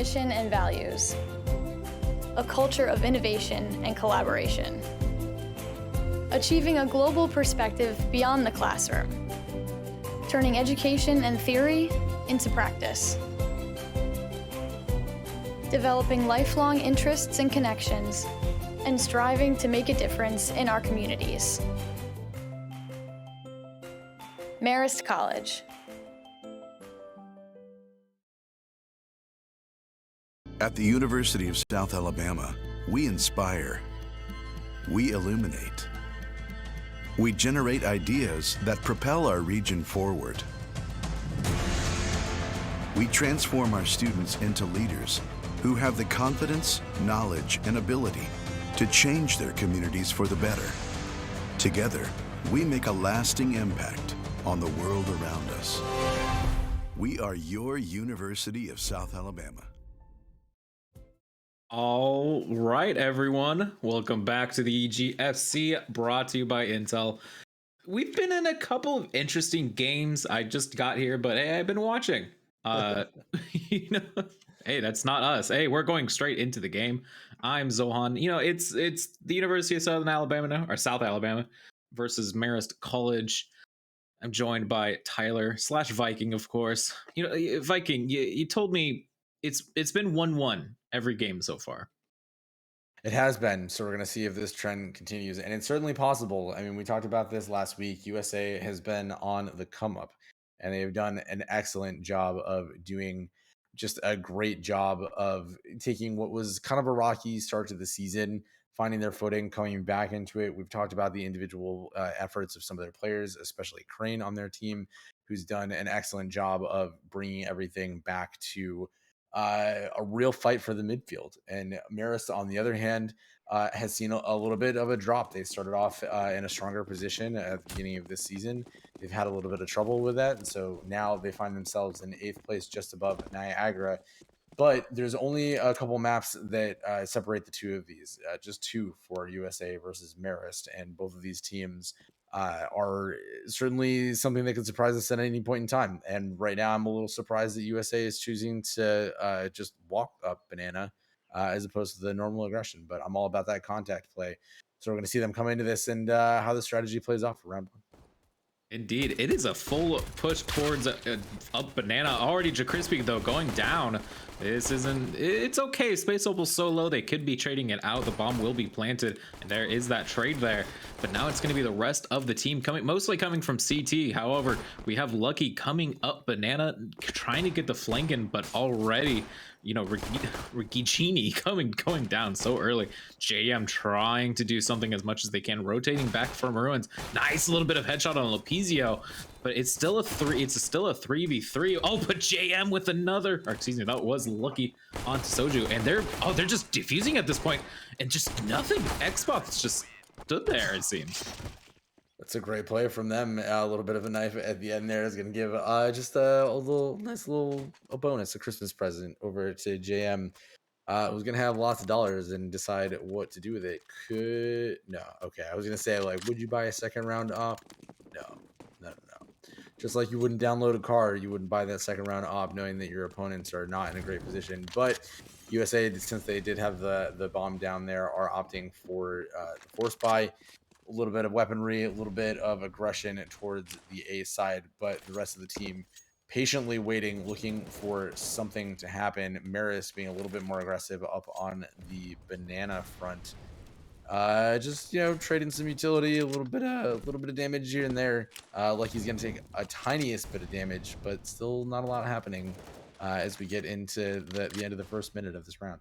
mission and values. A culture of innovation and collaboration. Achieving a global perspective beyond the classroom. Turning education and theory into practice. Developing lifelong interests and connections, and striving to make a difference in our communities. Marist College. At the University of South Alabama, we inspire, we illuminate, we generate ideas that propel our region forward. We transform our students into leaders who have the confidence, knowledge, and ability to change their communities for the better. Together, we make a lasting impact on the world around us. We are your University of South Alabama. All right, everyone. Welcome back to the EGFC, brought to you by Intel. We've been in a couple of interesting games. I just got here, but hey, I've been watching. Hey, that's not us. Hey, we're going straight into the game. I'm Zohan. It's the University of Southern Alabama now, or South Alabama, versus Marist College. I'm joined by Tyler / Viking, of course. Viking, you told me it's been 1-1 every game so far. It has been, so we're going to see if this trend continues, and it's certainly possible. I mean, we talked about this last week. USA has been on the come up, and they've done an excellent job of doing just a great job of taking what was kind of a rocky start to the season, finding their footing, coming back into it. We've talked about the individual efforts of some of their players, especially Crane on their team, who's done an excellent job of bringing everything back to a real fight for the midfield. And Marist, on the other hand, has seen a little bit of a drop. They started off in a stronger position at the beginning of this season. They've had a little bit of trouble with that, and so now they find themselves in 8th place, just above Niagara. But there's only a couple maps that separate the two of these, just two for USA versus Marist, and both of these teams are certainly something that could surprise us at any point in time. And right now, I'm a little surprised that USA is choosing to just walk up Banana as opposed to the normal aggression. But I'm all about that contact play. So we're going to see them come into this and how the strategy plays off for round one. Indeed, it is a full push towards up Banana. Already JaCrispy, though, going down. It's okay. Space Opal's so low, they could be trading it out. The bomb will be planted, and there is that trade there. But now it's going to be the rest of the team mostly coming from CT. However, we have Lucky coming up Banana, trying to get the flank in, but already, Regicini going down so early. JM trying to do something as much as they can, rotating back from Ruins. Nice little bit of headshot on Lopezio, but it's still a 3v3. Oh, but JM with another, or excuse me, that was Lucky onto Soju, and they're just defusing at this point, and just nothing. Xbox just stood there, it seems. That's a great play from them. A little bit of a knife at the end there is going to give just a nice little bonus, a Christmas present over to JM. Was going to have lots of dollars and decide what to do with it. No. Okay. I was going to say, would you buy a second round op? No. Just like you wouldn't download a car, you wouldn't buy that second round op knowing that your opponents are not in a great position. But USA, since they did have the bomb down there, are opting for the force buy. A little bit of weaponry, a little bit of aggression towards the A side, but the rest of the team patiently waiting, looking for something to happen. Marist being a little bit more aggressive up on the Banana front. Just trading some utility, a little bit of damage here and there. Like he's gonna take a tiniest bit of damage, but still not a lot happening as we get into the end of the first minute of this round.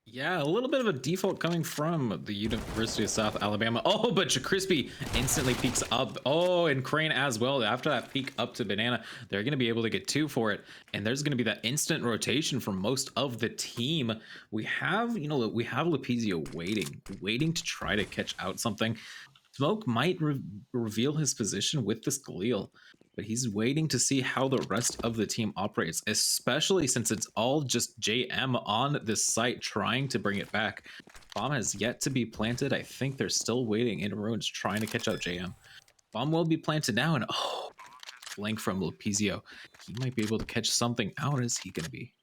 Yeah, a little bit of a default coming from the University of South Alabama. Oh, but JaCrispy instantly peeks up. Oh, and Crane as well. After that peek up to Banana, they're going to be able to get 2 for it. And there's going to be that instant rotation for most of the team. We have, we have Lopezio waiting to try to catch out something. Smoke might reveal his position with this Galil, but he's waiting to see how the rest of the team operates, especially since it's all just JM on this site trying to bring it back. Bomb has yet to be planted. I think they're still waiting in Ruins trying to catch out JM. Bomb will be planted now, and flank from Lopezio. He might be able to catch something out. Is he going to be?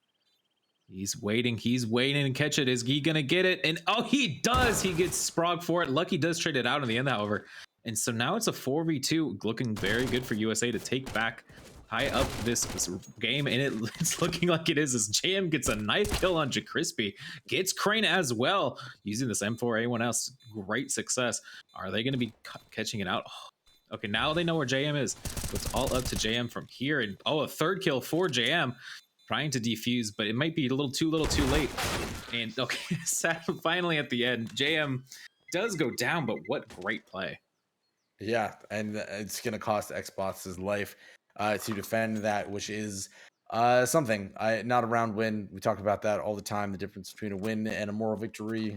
He's waiting to catch it. Is he gonna get it? And oh, he does. He gets Sprog for it. Lucky does trade it out in the end, however. And so now it's a 4v2, looking very good for USA to take back high up this game, and it's looking like it is as JM gets a knife kill on JaCrispy, gets Crane as well using this M4A1S. Great success. Are they going to be catching it out? Oh, okay, now they know where JM is. So it's all up to JM from here, and oh, a third kill for JM. Trying to defuse, but it might be a little too late. And okay, finally at the end, JM does go down, but what great play. Yeah, and it's going to cost Xbox his life to defend that, which is something. Not a round win. We talk about that all the time. The difference between a win and a moral victory.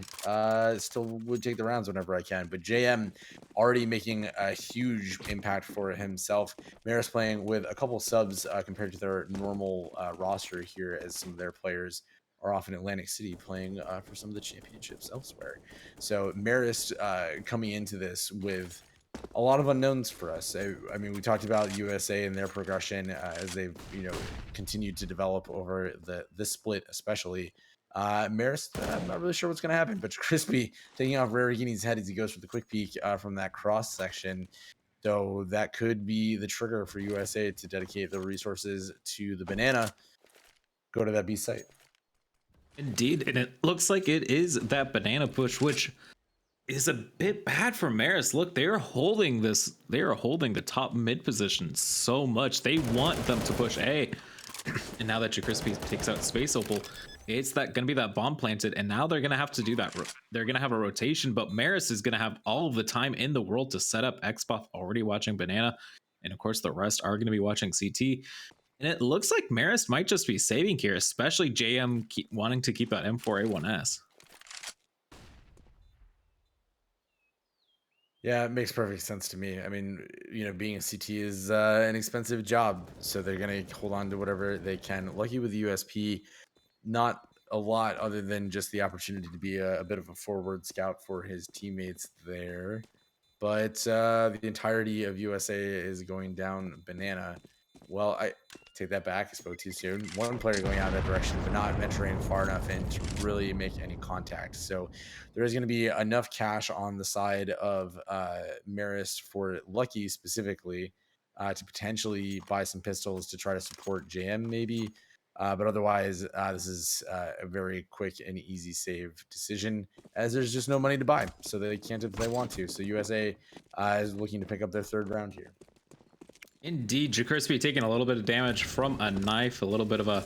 Still would take the rounds whenever I can. But JM already making a huge impact for himself. Marist playing with a couple subs compared to their normal roster here, as some of their players are off in Atlantic City playing for some of the championships elsewhere. So Marist coming into this with a lot of unknowns for us. I mean, we talked about USA and their progression as they've, continued to develop over this split, especially. Marist, I'm not really sure what's going to happen, but Crispy taking off Rarigini's head as he goes for the quick peek from that cross section. So that could be the trigger for USA to dedicate the resources to the banana. Go to that B site. Indeed, and it looks like it is that banana push, which is a bit bad for Marist. Look, they're holding this. They are holding the top mid position so much. They want them to push A. And now that JaCrispy takes out Space Opal, it's that going to be that bomb planted. And now they're going to have to do that. They're going to have a rotation, but Marist is going to have all of the time in the world to set up. Xbox already watching banana. And of course, the rest are going to be watching CT. And it looks like Marist might just be saving here, especially JM wanting to keep that M4A1S. Yeah, it makes perfect sense to me. I mean, being a CT is an expensive job, so they're going to hold on to whatever they can. Lucky with USP, not a lot other than just the opportunity to be a bit of a forward scout for his teammates there. But the entirety of USA is going down banana. Well, I take that back. I spoke too soon. One player going out that direction, but not venturing far enough in to really make any contact. So there is going to be enough cash on the side of Marist for Lucky specifically to potentially buy some pistols to try to support JM maybe. But otherwise, this is a very quick and easy save decision, as there's just no money to buy. So they can't if they want to. So USA is looking to pick up their third round here. Indeed, JaCrispy taking a little bit of damage from a knife, a little bit of a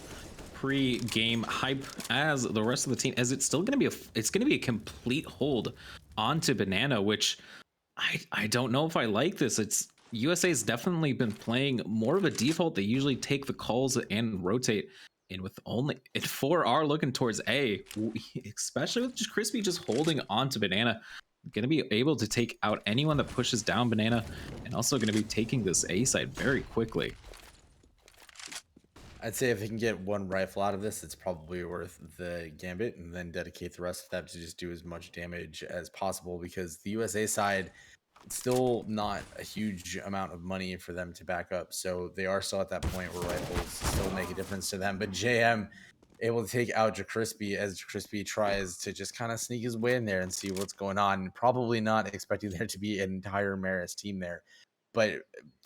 pre-game hype as the rest of the team, as it's still going to be a complete hold onto banana, which I don't know if I like this. It's USA's definitely been playing more of a default. They usually take the calls and rotate. And with only it 4R looking towards A, especially with JaCrispy just holding on to banana, going to be able to take out anyone that pushes down banana, and also going to be taking this A side very quickly. I'd say if they can get one rifle out of this, it's probably worth the gambit, and then dedicate the rest of that to just do as much damage as possible, because the USA side, it's still not a huge amount of money for them to back up. So they are still at that point where rifles still make a difference to them. But JM able to take out JaCrispy as JaCrispy tries to just kind of sneak his way in there and see what's going on. Probably not expecting there to be an entire Marist team there. But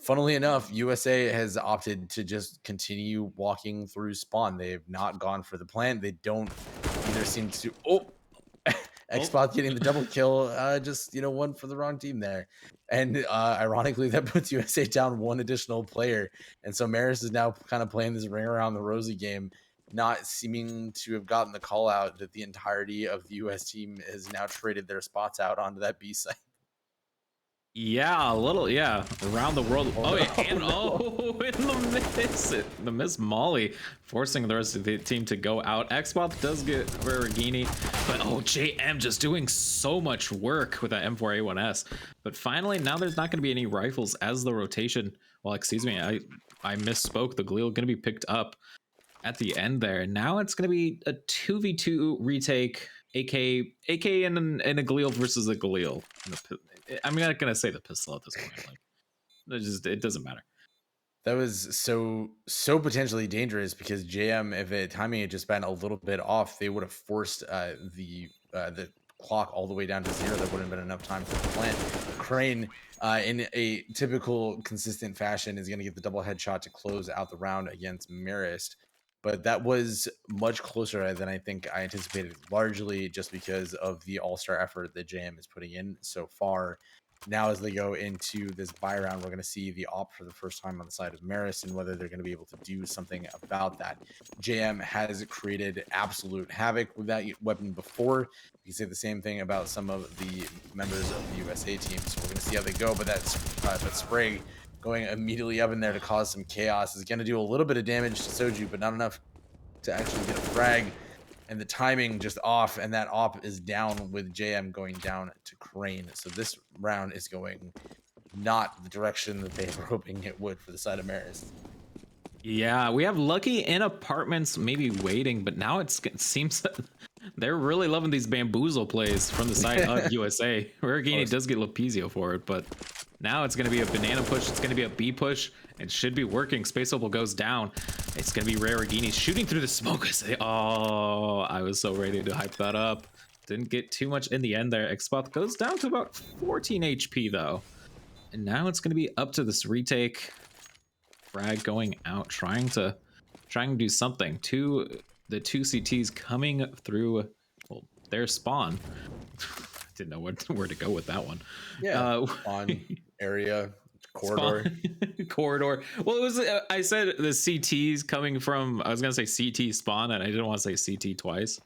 funnily enough, USA has opted to just continue walking through spawn. They have not gone for the plant. They don't either seem to... Xbox getting the double kill, just one for the wrong team there. And ironically, that puts USA down one additional player. And so Marist is now kind of playing this ring around the rosy game, not seeming to have gotten the call out that the entirety of the US team has now traded their spots out onto that B site. Yeah, a little, yeah, around the world. Oh, yeah, and in the miss Molly, forcing the rest of the team to go out. Xbox does get Rarigini, but JM just doing so much work with that M4A1S. But finally, now there's not going to be any rifles as the rotation. Well, excuse me, I misspoke. The Galil going to be picked up at the end there. Now it's going to be a 2v2 retake, AK and a Galil versus a Galil. I'm not gonna say the pistol at this point. Like, it doesn't matter. That was so potentially dangerous because JM, if it timing had just been a little bit off, they would have forced the clock all the way down to 0. There wouldn't have been enough time for the plant. Crane, in a typical consistent fashion, is going to get the double headshot to close out the round against Marist. But that was much closer than I think I anticipated, largely just because of the all-star effort that JM is putting in so far. Now, as they go into this buy round, we're going to see the op for the first time on the side of Marist and whether they're going to be able to do something about that. JM has created absolute havoc with that weapon before. You can say the same thing about some of the members of the USA team. So we're going to see how they go. But Sprague going immediately up in there to cause some chaos is going to do a little bit of damage to Soju, but not enough to actually get a frag. And the timing just off, and that op is down with JM going down to Crane. So this round is going not the direction that they were hoping it would for the side of Marist. Yeah, we have Lucky in apartments, maybe waiting, but now it seems that they're really loving these bamboozle plays from the side of USA. Rarigini does get Lapizio for it, but now it's going to be a banana push. It's going to be a B push. It should be working. Space Opal goes down. It's going to be Rarigini shooting through the smoke. Oh, I was so ready to hype that up. Didn't get too much in the end there. Xboth goes down to about 14 HP though. And now it's going to be up to this retake. Frag going out, trying to do something. The two CTs coming through, well, their spawn. Didn't know where to go with that one. Yeah, spawn area, corridor. Corridor. Well, it was, I said the CTs coming from, I was going to say CT spawn, and I didn't want to say CT twice.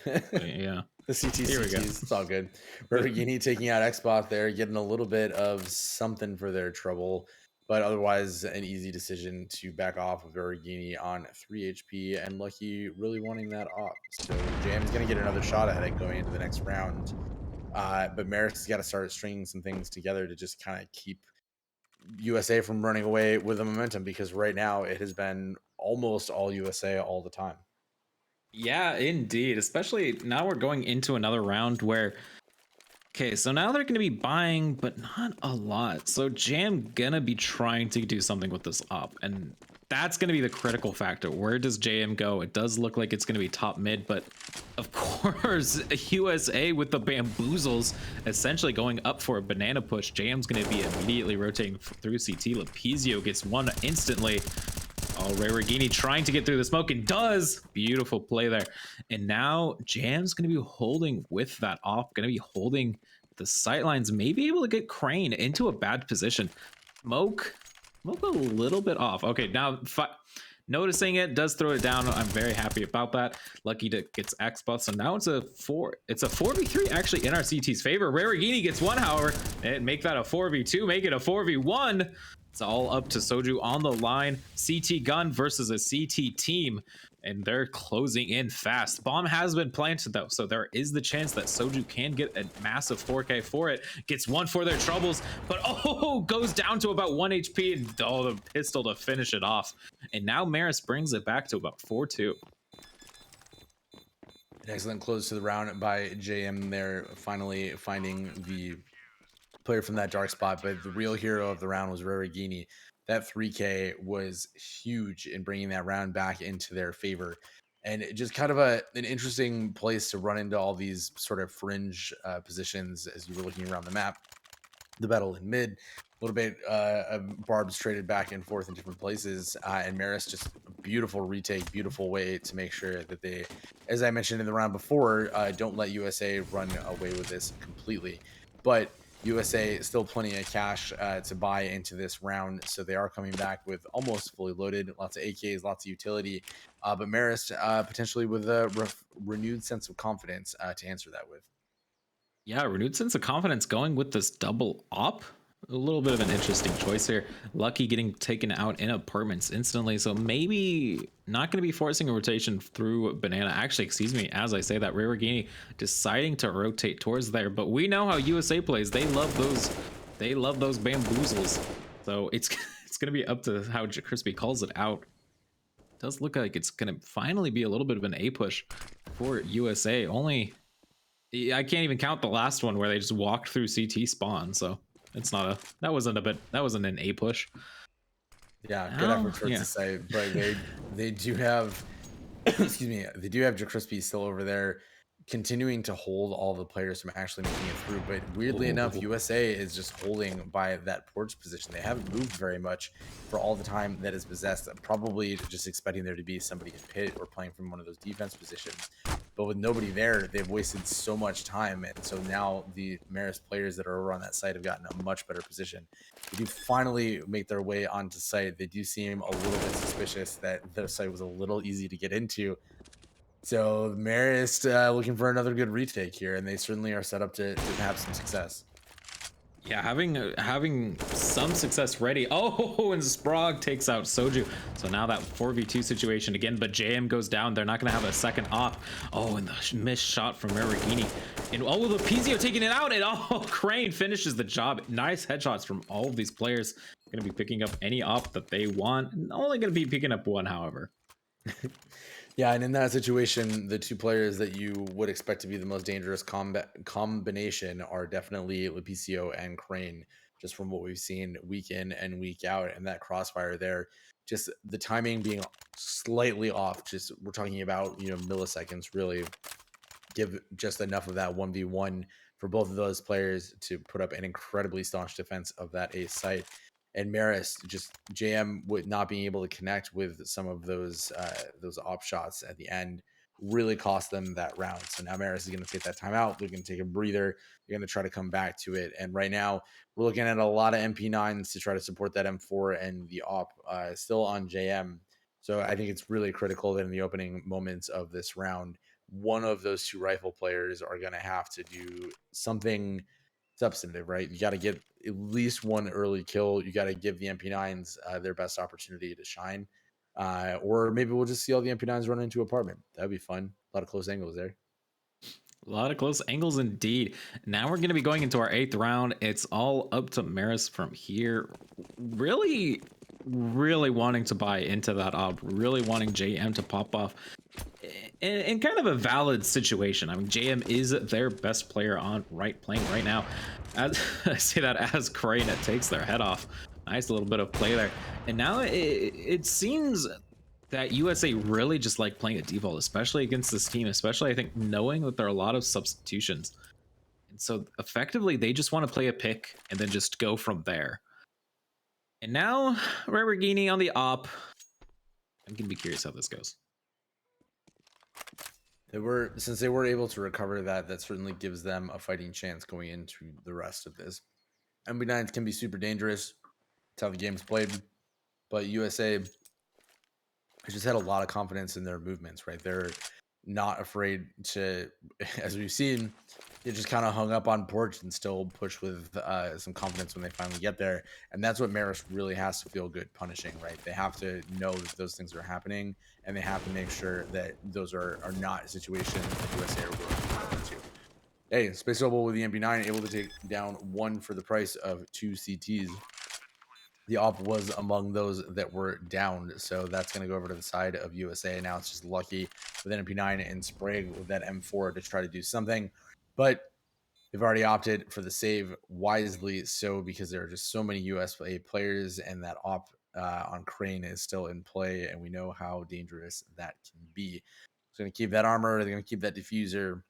Yeah. The CTs, it's all good. Rarigini taking out Xboth there, getting a little bit of something for their trouble. But otherwise, an easy decision to back off with Rarigini on 3 HP, and Lucky really wanting that off. So JM is going to get another shot at it going into the next round. But Marist has got to start stringing some things together to just kind of keep USA from running away with the momentum, because right now it has been almost all USA all the time. Yeah, indeed. Especially now we're going into another round where, okay, so now they're going to be buying, but not a lot. So Jam gonna be trying to do something with this op, and that's going to be the critical factor. Where does JM go? It does look like it's going to be top mid, but of course, USA with the bamboozles essentially going up for a banana push. JM's going to be immediately rotating through CT. Lapizio gets one instantly. Oh, Rarigini trying to get through the smoke, and does. Beautiful play there. And now Jam's going to be holding with that off, going to be holding the sightlines, maybe able to get Crane into a bad position. Smoke a little bit off. Okay, now noticing it, does throw it down. I'm very happy about that. Lucky gets Xbox, so now it's a 4v3 actually in our CT's favor. Rarigini gets one, however, and make that a 4v2, make it a 4v1. It's all up to Soju on the line. CT gun versus a CT team, and they're closing in fast. Bomb has been planted though, so there is the chance that Soju can get a massive 4K for it. Gets one for their troubles, but goes down to about 1 HP, and the pistol to finish it off. And now Marist brings it back to about 4-2. An excellent close to the round by JM there, finally finding the player from that dark spot, but the real hero of the round was Rarigini. That 3K was huge in bringing that round back into their favor, and just kind of an interesting place to run into all these sort of fringe positions as you were looking around the map. The battle in mid, a little bit of barbs traded back and forth in different places, and Marist just a beautiful retake, beautiful way to make sure that they, as I mentioned in the round before, don't let USA run away with this completely. But USA still plenty of cash to buy into this round, so they are coming back with almost fully loaded, lots of AKs, lots of utility, but Marist potentially with a renewed sense of confidence to answer that with. Yeah, renewed sense of confidence going with this double op. A little bit of an interesting choice here. Lucky getting taken out in apartments instantly, so maybe not going to be forcing a rotation through banana. Actually, excuse me, as I say that, Rarigini deciding to rotate towards there, but we know how USA plays. They love those bamboozles. So it's going to be up to how Crispy calls it out. It does look like it's going to finally be a little bit of an A push for USA. Only I can't even count the last one where they just walked through CT spawn, so it's not that wasn't an A push. Yeah, good Oh, effort towards yeah. the site, but they do have excuse me, they do have Jacrispy still over there, continuing to hold all the players from actually making it through. But weirdly enough, Oh, USA is just holding by that porch position. They haven't moved very much for all the time that is possessed. Probably just expecting there to be somebody in pit or playing from one of those defense positions. But with nobody there, they've wasted so much time. And so now the Marist players that are over on that site have gotten a much better position. They do finally make their way onto site. They do seem a little bit suspicious that the site was a little easy to get into. So Marist looking for another good retake here, and they certainly are set up to have some success. yeah, having some success ready. Oh, and Sprague takes out Soju. So now that 4v2 situation again, but JM goes down. They're not going to have a second op. Oh, and the missed shot from Marigini. And oh, the Pizio taking it out. And oh, Crane finishes the job. Nice headshots from all of these players. Going to be picking up any op that they want. Only going to be picking up one, however. Yeah, and in that situation, the two players that you would expect to be the most dangerous combination are definitely Lepicio and Crane, just from what we've seen week in and week out. And that crossfire there, just the timing being slightly off. Just we're talking about milliseconds, really give just enough of that 1v1 for both of those players to put up an incredibly staunch defense of that ace site. And Marist, just JM with not being able to connect with some of those op shots at the end really cost them that round. So now Marist is going to take that time out. They're going to take a breather. They're going to try to come back to it. And right now we're looking at a lot of MP9s to try to support that M4 and the op still on JM. So I think it's really critical that in the opening moments of this round, one of those two rifle players are going to have to do something substantive, right? You got to get at least one early kill. You got to give the MP9s their best opportunity to shine. Or maybe we'll just see all the MP9s run into apartment. That'd be fun. A lot of close angles there. A lot of close angles indeed. Now we're going to be going into our 8th round. It's all up to Marist from here. Really wanting to buy into that op. Really wanting JM to pop off. In kind of a valid situation. I mean, JM is their best player on playing right now. As I say that as Crane takes their head off. Nice little bit of play there. And now it seems that USA really just like playing a default, especially against this team, especially I think knowing that there are a lot of substitutions. And so effectively they just want to play a pick and then just go from there. And now Rebergini on the op. I'm gonna be curious how this goes. Since they were able to recover that certainly gives them a fighting chance going into the rest of this. MB9s can be super dangerous. That's how the game's played. But USA just had a lot of confidence in their movements, right? They're not afraid to, as we've seen, they just kind of hung up on porch and still push with some confidence when they finally get there. And that's what Marist really has to feel good punishing, right? They have to know that those things are happening, and they have to make sure that those are not situations that USA are willing to go into. Hey, Space Rebel with the MP9 able to take down one for the price of 2 CTs. The op was among those that were downed, so that's going to go over to the side of USA. Now it's just lucky with an MP9 and Sprague with that M4 to try to do something, but they've already opted for the save wisely, so because there are just so many USA players, and that op on Crane is still in play, and we know how dangerous that can be. So going to keep that armor, they're going to keep that diffuser,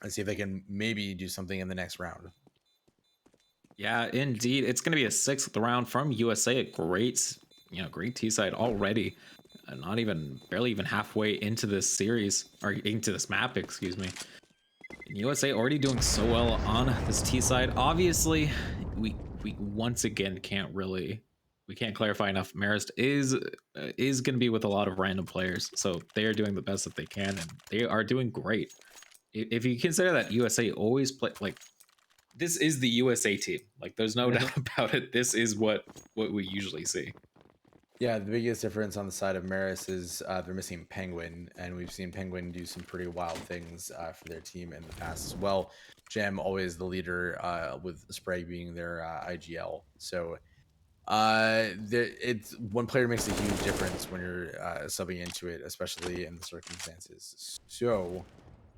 and see if they can maybe do something in the next round. Yeah, indeed. It's going to be a 6th round from USA. A great, great T side already. Not even, barely even halfway into this series, or into this map, excuse me. And USA already doing so well on this T side. Obviously, we once again we can't clarify enough. Marist is going to be with a lot of random players, so they are doing the best that they can, and they are doing great. If you consider that USA always play this is the USA team. Like, there's no doubt about it. This is what we usually see. Yeah, the biggest difference on the side of Marist is they're missing Penguin, and we've seen Penguin do some pretty wild things for their team in the past as well. Jam always the leader, with Sprague being their IGL. So it's one player makes a huge difference when you're subbing into it, especially in the circumstances. So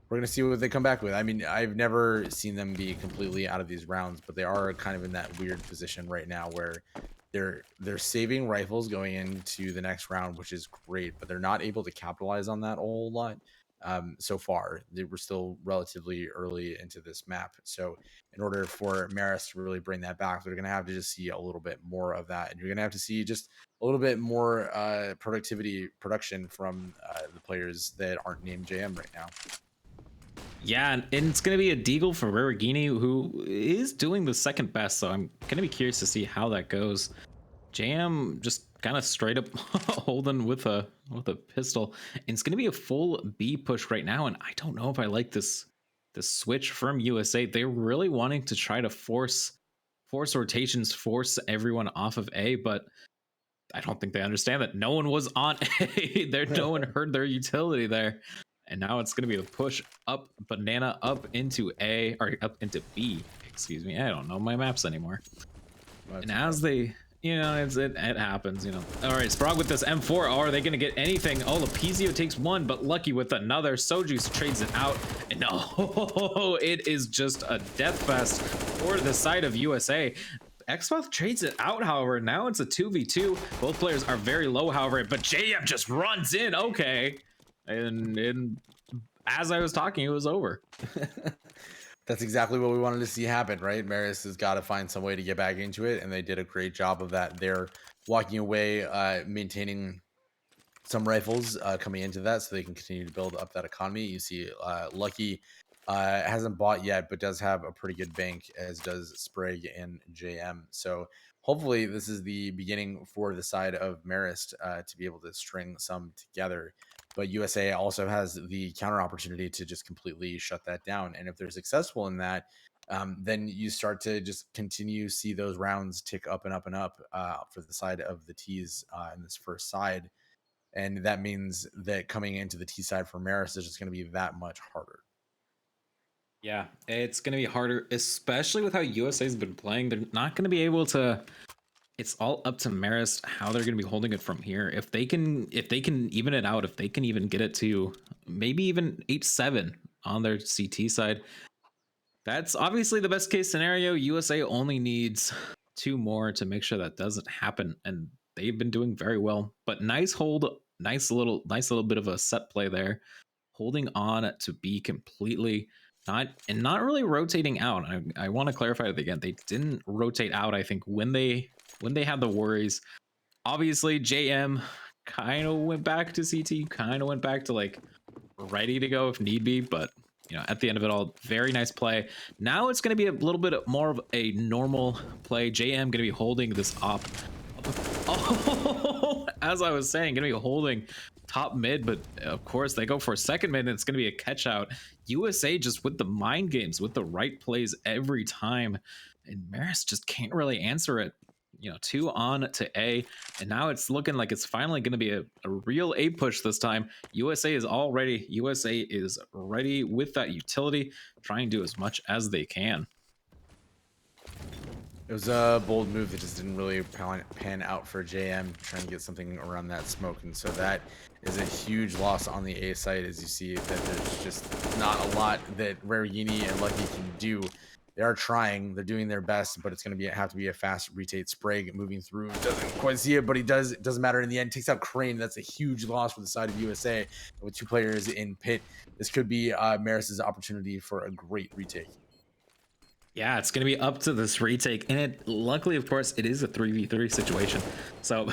we're going to see what they come back with. I mean, I've never seen them be completely out of these rounds, but they are kind of in that weird position right now where they're saving rifles going into the next round, which is great, but they're not able to capitalize on that a whole lot so far. They were still relatively early into this map, so in order for Marist to really bring that back, they're going to have to just see a little bit more of that, and you're going to have to see just a little bit more production from the players that aren't named JM right now. Yeah, and it's going to be a deagle for Rarigini, who is doing the second best, so I'm going to be curious to see how that goes. JM just kind of straight up holding with a pistol. And it's going to be a full B push right now, and I don't know if I like this switch from USA. They're really wanting to try to force rotations, force everyone off of A, but I don't think they understand that no one was on A. No one heard their utility there. And now it's going to be the push up banana up into A, or up into B. Excuse me. I don't know my maps anymore. That's and as they, it happens, All right, Sprog with this M4. Are they going to get anything? Oh, Lapizio takes one, but Lucky with another. Sojuice trades it out. And no, it is just a death fest for the side of USA. Xbox trades it out, however. Now it's a 2v2. Both players are very low, however, but JM just runs in. Okay. And as I was talking, it was over. That's exactly what we wanted to see happen, right? Marist has got to find some way to get back into it, and they did a great job of that. They're walking away, maintaining some rifles coming into that so they can continue to build up that economy. You see Lucky hasn't bought yet, but does have a pretty good bank, as does Sprague and JM. So hopefully this is the beginning for the side of Marist to be able to string some together. But USA also has the counter opportunity to just completely shut that down. And if they're successful in that, then you start to just continue see those rounds tick up and up and up for the side of the T's in this first side. And that means that coming into the T side for Marist is just going to be that much harder. Yeah, it's going to be harder, especially with how USA's been playing. They're not going to be able to. It's all up to Marist how they're going to be holding it from here. If they can even it out, if they can even get it to maybe even 8-7 on their CT side, that's obviously the best case scenario. USA only needs 2 more to make sure that doesn't happen, and they've been doing very well. But nice hold, nice little bit of a set play there, holding on to B completely. Not really rotating out. I want to clarify it again. They didn't rotate out, I think, when they had the worries. Obviously, JM kind of went back to CT, kind of went back to like ready to go if need be, but at the end of it all, very nice play. Now it's going to be a little bit more of a normal play. JM going to be holding this op. Oh, as I was saying, going to be holding top mid, but of course they go for a second mid and it's going to be a catch out. USA just with the mind games, with the right plays every time, and Marist just can't really answer it. 2 on to A, and now it's looking like it's finally going to be a real A push this time. USA is ready with that utility, trying to do as much as they can. It was a bold move that just didn't really pan out for JM, trying to get something around that smoke, and so that is a huge loss on the A side, as you see that there's just not a lot that Rarigini and Lucky can do. They are trying, they're doing their best, but it's going to have to be a fast rotate. Sprague moving through, doesn't quite see it, but he does. It doesn't matter in the end. Takes out Crane. That's a huge loss for the side of USA. With 2 players in pit, this could be Marist's opportunity for a great retake. Yeah, it's going to be up to this retake, and luckily, of course, it is a 3v3 situation. So,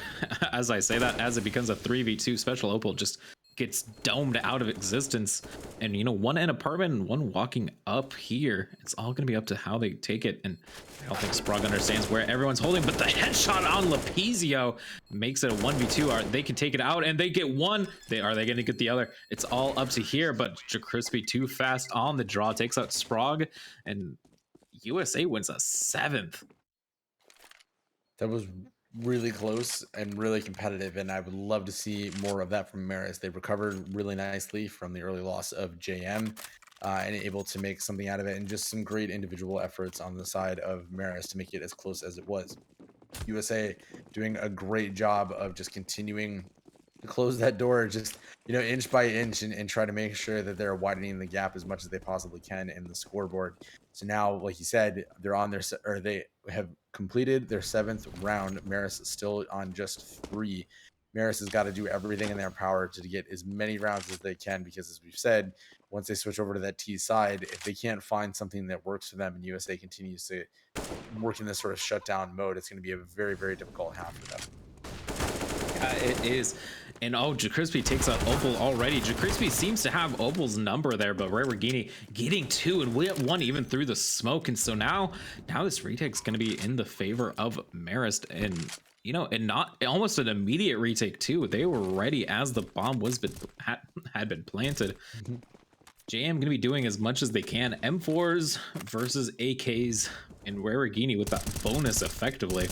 as I say that, as it becomes a 3v2, Special Opal just gets domed out of existence. And, one in apartment and one walking up here. It's all going to be up to how they take it, and I don't think Sprague understands where everyone's holding, but the headshot on Lapizio makes it a 1v2. They can take it out, and they get one. Are they going to get the other? It's all up to here, but Crispy too fast on the draw, takes out Sprague, and USA wins a 7th. That was really close and really competitive, and I would love to see more of that from Marist. They recovered really nicely from the early loss of JM and able to make something out of it, and just some great individual efforts on the side of Marist to make it as close as it was. USA doing a great job of just continuing close that door just, inch by inch, and try to make sure that they're widening the gap as much as they possibly can in the scoreboard. So now, like you said, they're on their or they have completed their 7th round. Marist is still on just 3. Marist has got to do everything in their power to get as many rounds as they can, because as we've said, once they switch over to that T side, if they can't find something that works for them and USA continues to work in this sort of shutdown mode, it's going to be a very, very difficult half for them. It is. And JaCrispy takes out Opal already. JaCrispy seems to have Opal's number there, but Rarigini getting 2 and 1 even through the smoke. And so now this retake's going to be in the favor of Marist, and and not almost an immediate retake too. They were ready as the bomb had been planted. JM going to be doing as much as they can. M4s versus AKs, and Rarigini with that bonus effectively.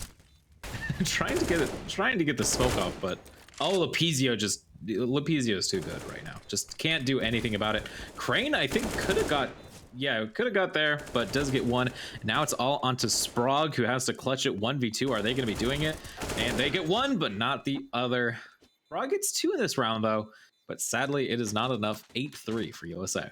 trying to get the smoke off, but Lepizio is too good right now. Just can't do anything about it. Crane, I think, could have got there, but does get 1. Now it's all onto Sprague, who has to clutch it 1v2. Are they going to be doing it? And they get 1, but not the other. Sprague gets 2 in this round though, but sadly it is not enough. 8-3 for USA.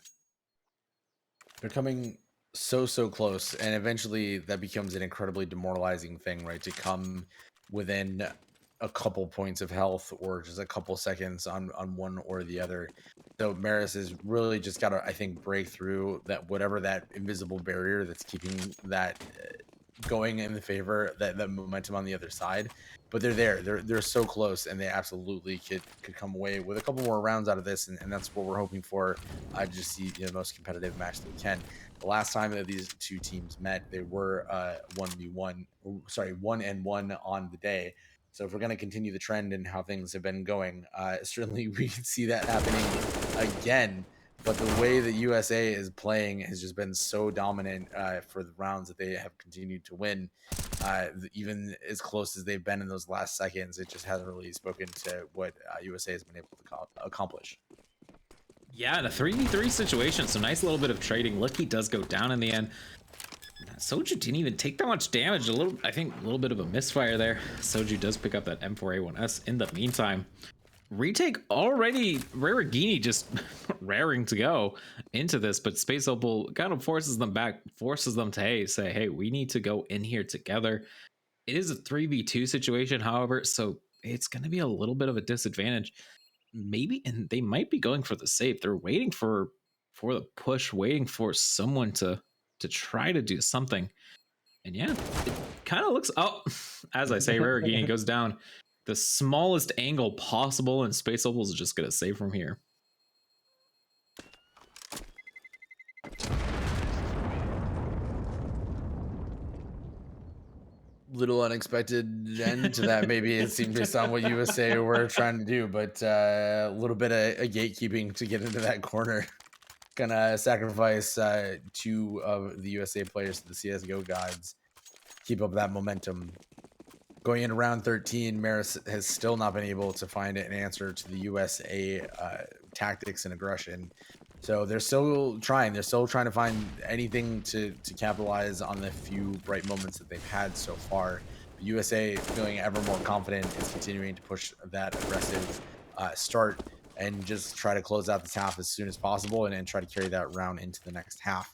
They're coming so close, and eventually that becomes an incredibly demoralizing thing, right? To come within a couple points of health or just a couple seconds on one or the other. So Marist has really just got to, I think, break through that, whatever that invisible barrier that's keeping that going in the favor, that momentum on the other side. But they're so close, and they absolutely could come away with a couple more rounds out of this, and that's what we're hoping for. I just see the most competitive match that we can. The last time that these two teams met, they were 1v1, 1-1 on the day. So if we're going to continue the trend and how things have been going, certainly we can see that happening again. But the way that USA is playing has just been so dominant for the rounds that they have continued to win. Even as close as they've been in those last seconds, it just hasn't really spoken to what USA has been able to accomplish. Yeah, in a 3v3 situation, so nice little bit of trading. Lucky does go down in the end. Soju didn't even take that much damage. I think a little bit of a misfire there. Soju does pick up that M4A1S in the meantime. Retake already. Rarigini just raring to go into this, but Space Opal kind of forces them back, forces them to say, hey, we need to go in here together. It is a 3v2 situation, however, so it's going to be a little bit of a disadvantage. Maybe, and they might be going for the save. They're waiting for the push, waiting for someone to try to do something. And yeah, it kind of looks, as I say, Rarigini goes down the smallest angle possible, and Space Opal is just gonna save from here. Little unexpected end to that. Maybe it seemed based on what USA were trying to do, but a little bit of a gatekeeping to get into that corner. Gonna sacrifice 2 of the USA players to the CSGO gods. Keep up that momentum. Going into round 13, Marist has still not been able to find an answer to the USA tactics and aggression. So they're still trying. They're still trying to find anything to capitalize on the few bright moments that they've had so far. But USA, feeling ever more confident, is continuing to push that aggressive start and just try to close out this half as soon as possible, and try to carry that round into the next half.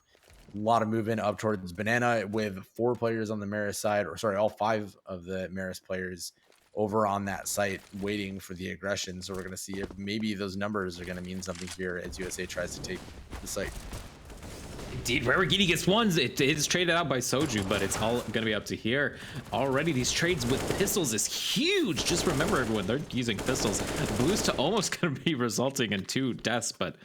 A lot of movement up towards Banana with 4 players on the Marist side, or sorry, all 5 of the Marist players over on that site waiting for the aggression. So we're going to see if maybe those numbers are going to mean something here as USA tries to take the site. Indeed, Rarigini gets 1. It is traded out by Soju, but it's all going to be up to here. Already, these trades with pistols is huge. Just remember, everyone, they're using pistols. Boost to almost going to be resulting in 2 deaths, but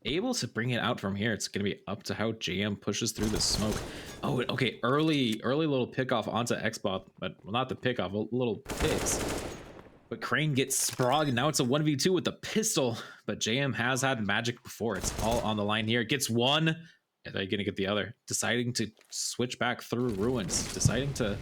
able to bring it out from here. It's going to be up to how JM pushes through the smoke. Oh, okay, early little pick off onto Xbot, but well, not the pick off, a little picks. But Crane gets Sprague. Now it's a 1v2 with the pistol, but JM has had magic before. It's all on the line here. Gets 1. Are they gonna get the other? Deciding to switch back through ruins. Deciding to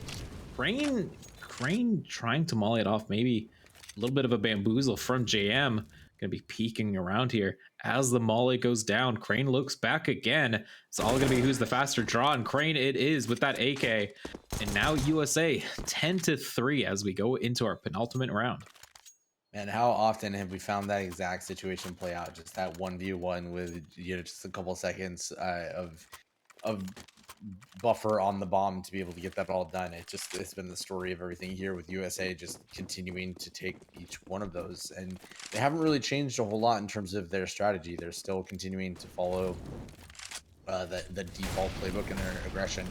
Crane trying to molly it off. Maybe a little bit of a bamboozle from JM. Gonna be peeking around here as the molly goes down. Crane looks back again. It's all gonna be who's the faster draw, and Crane it is with that AK. And now USA 10-3 as we go into our penultimate round. And how often have we found that exact situation play out? Just that 1v1 with just a couple seconds of buffer on the bomb to be able to get that all done. It's been the story of everything here with USA just continuing to take each one of those, and they haven't really changed a whole lot in terms of their strategy. They're still continuing to follow the default playbook and their aggression.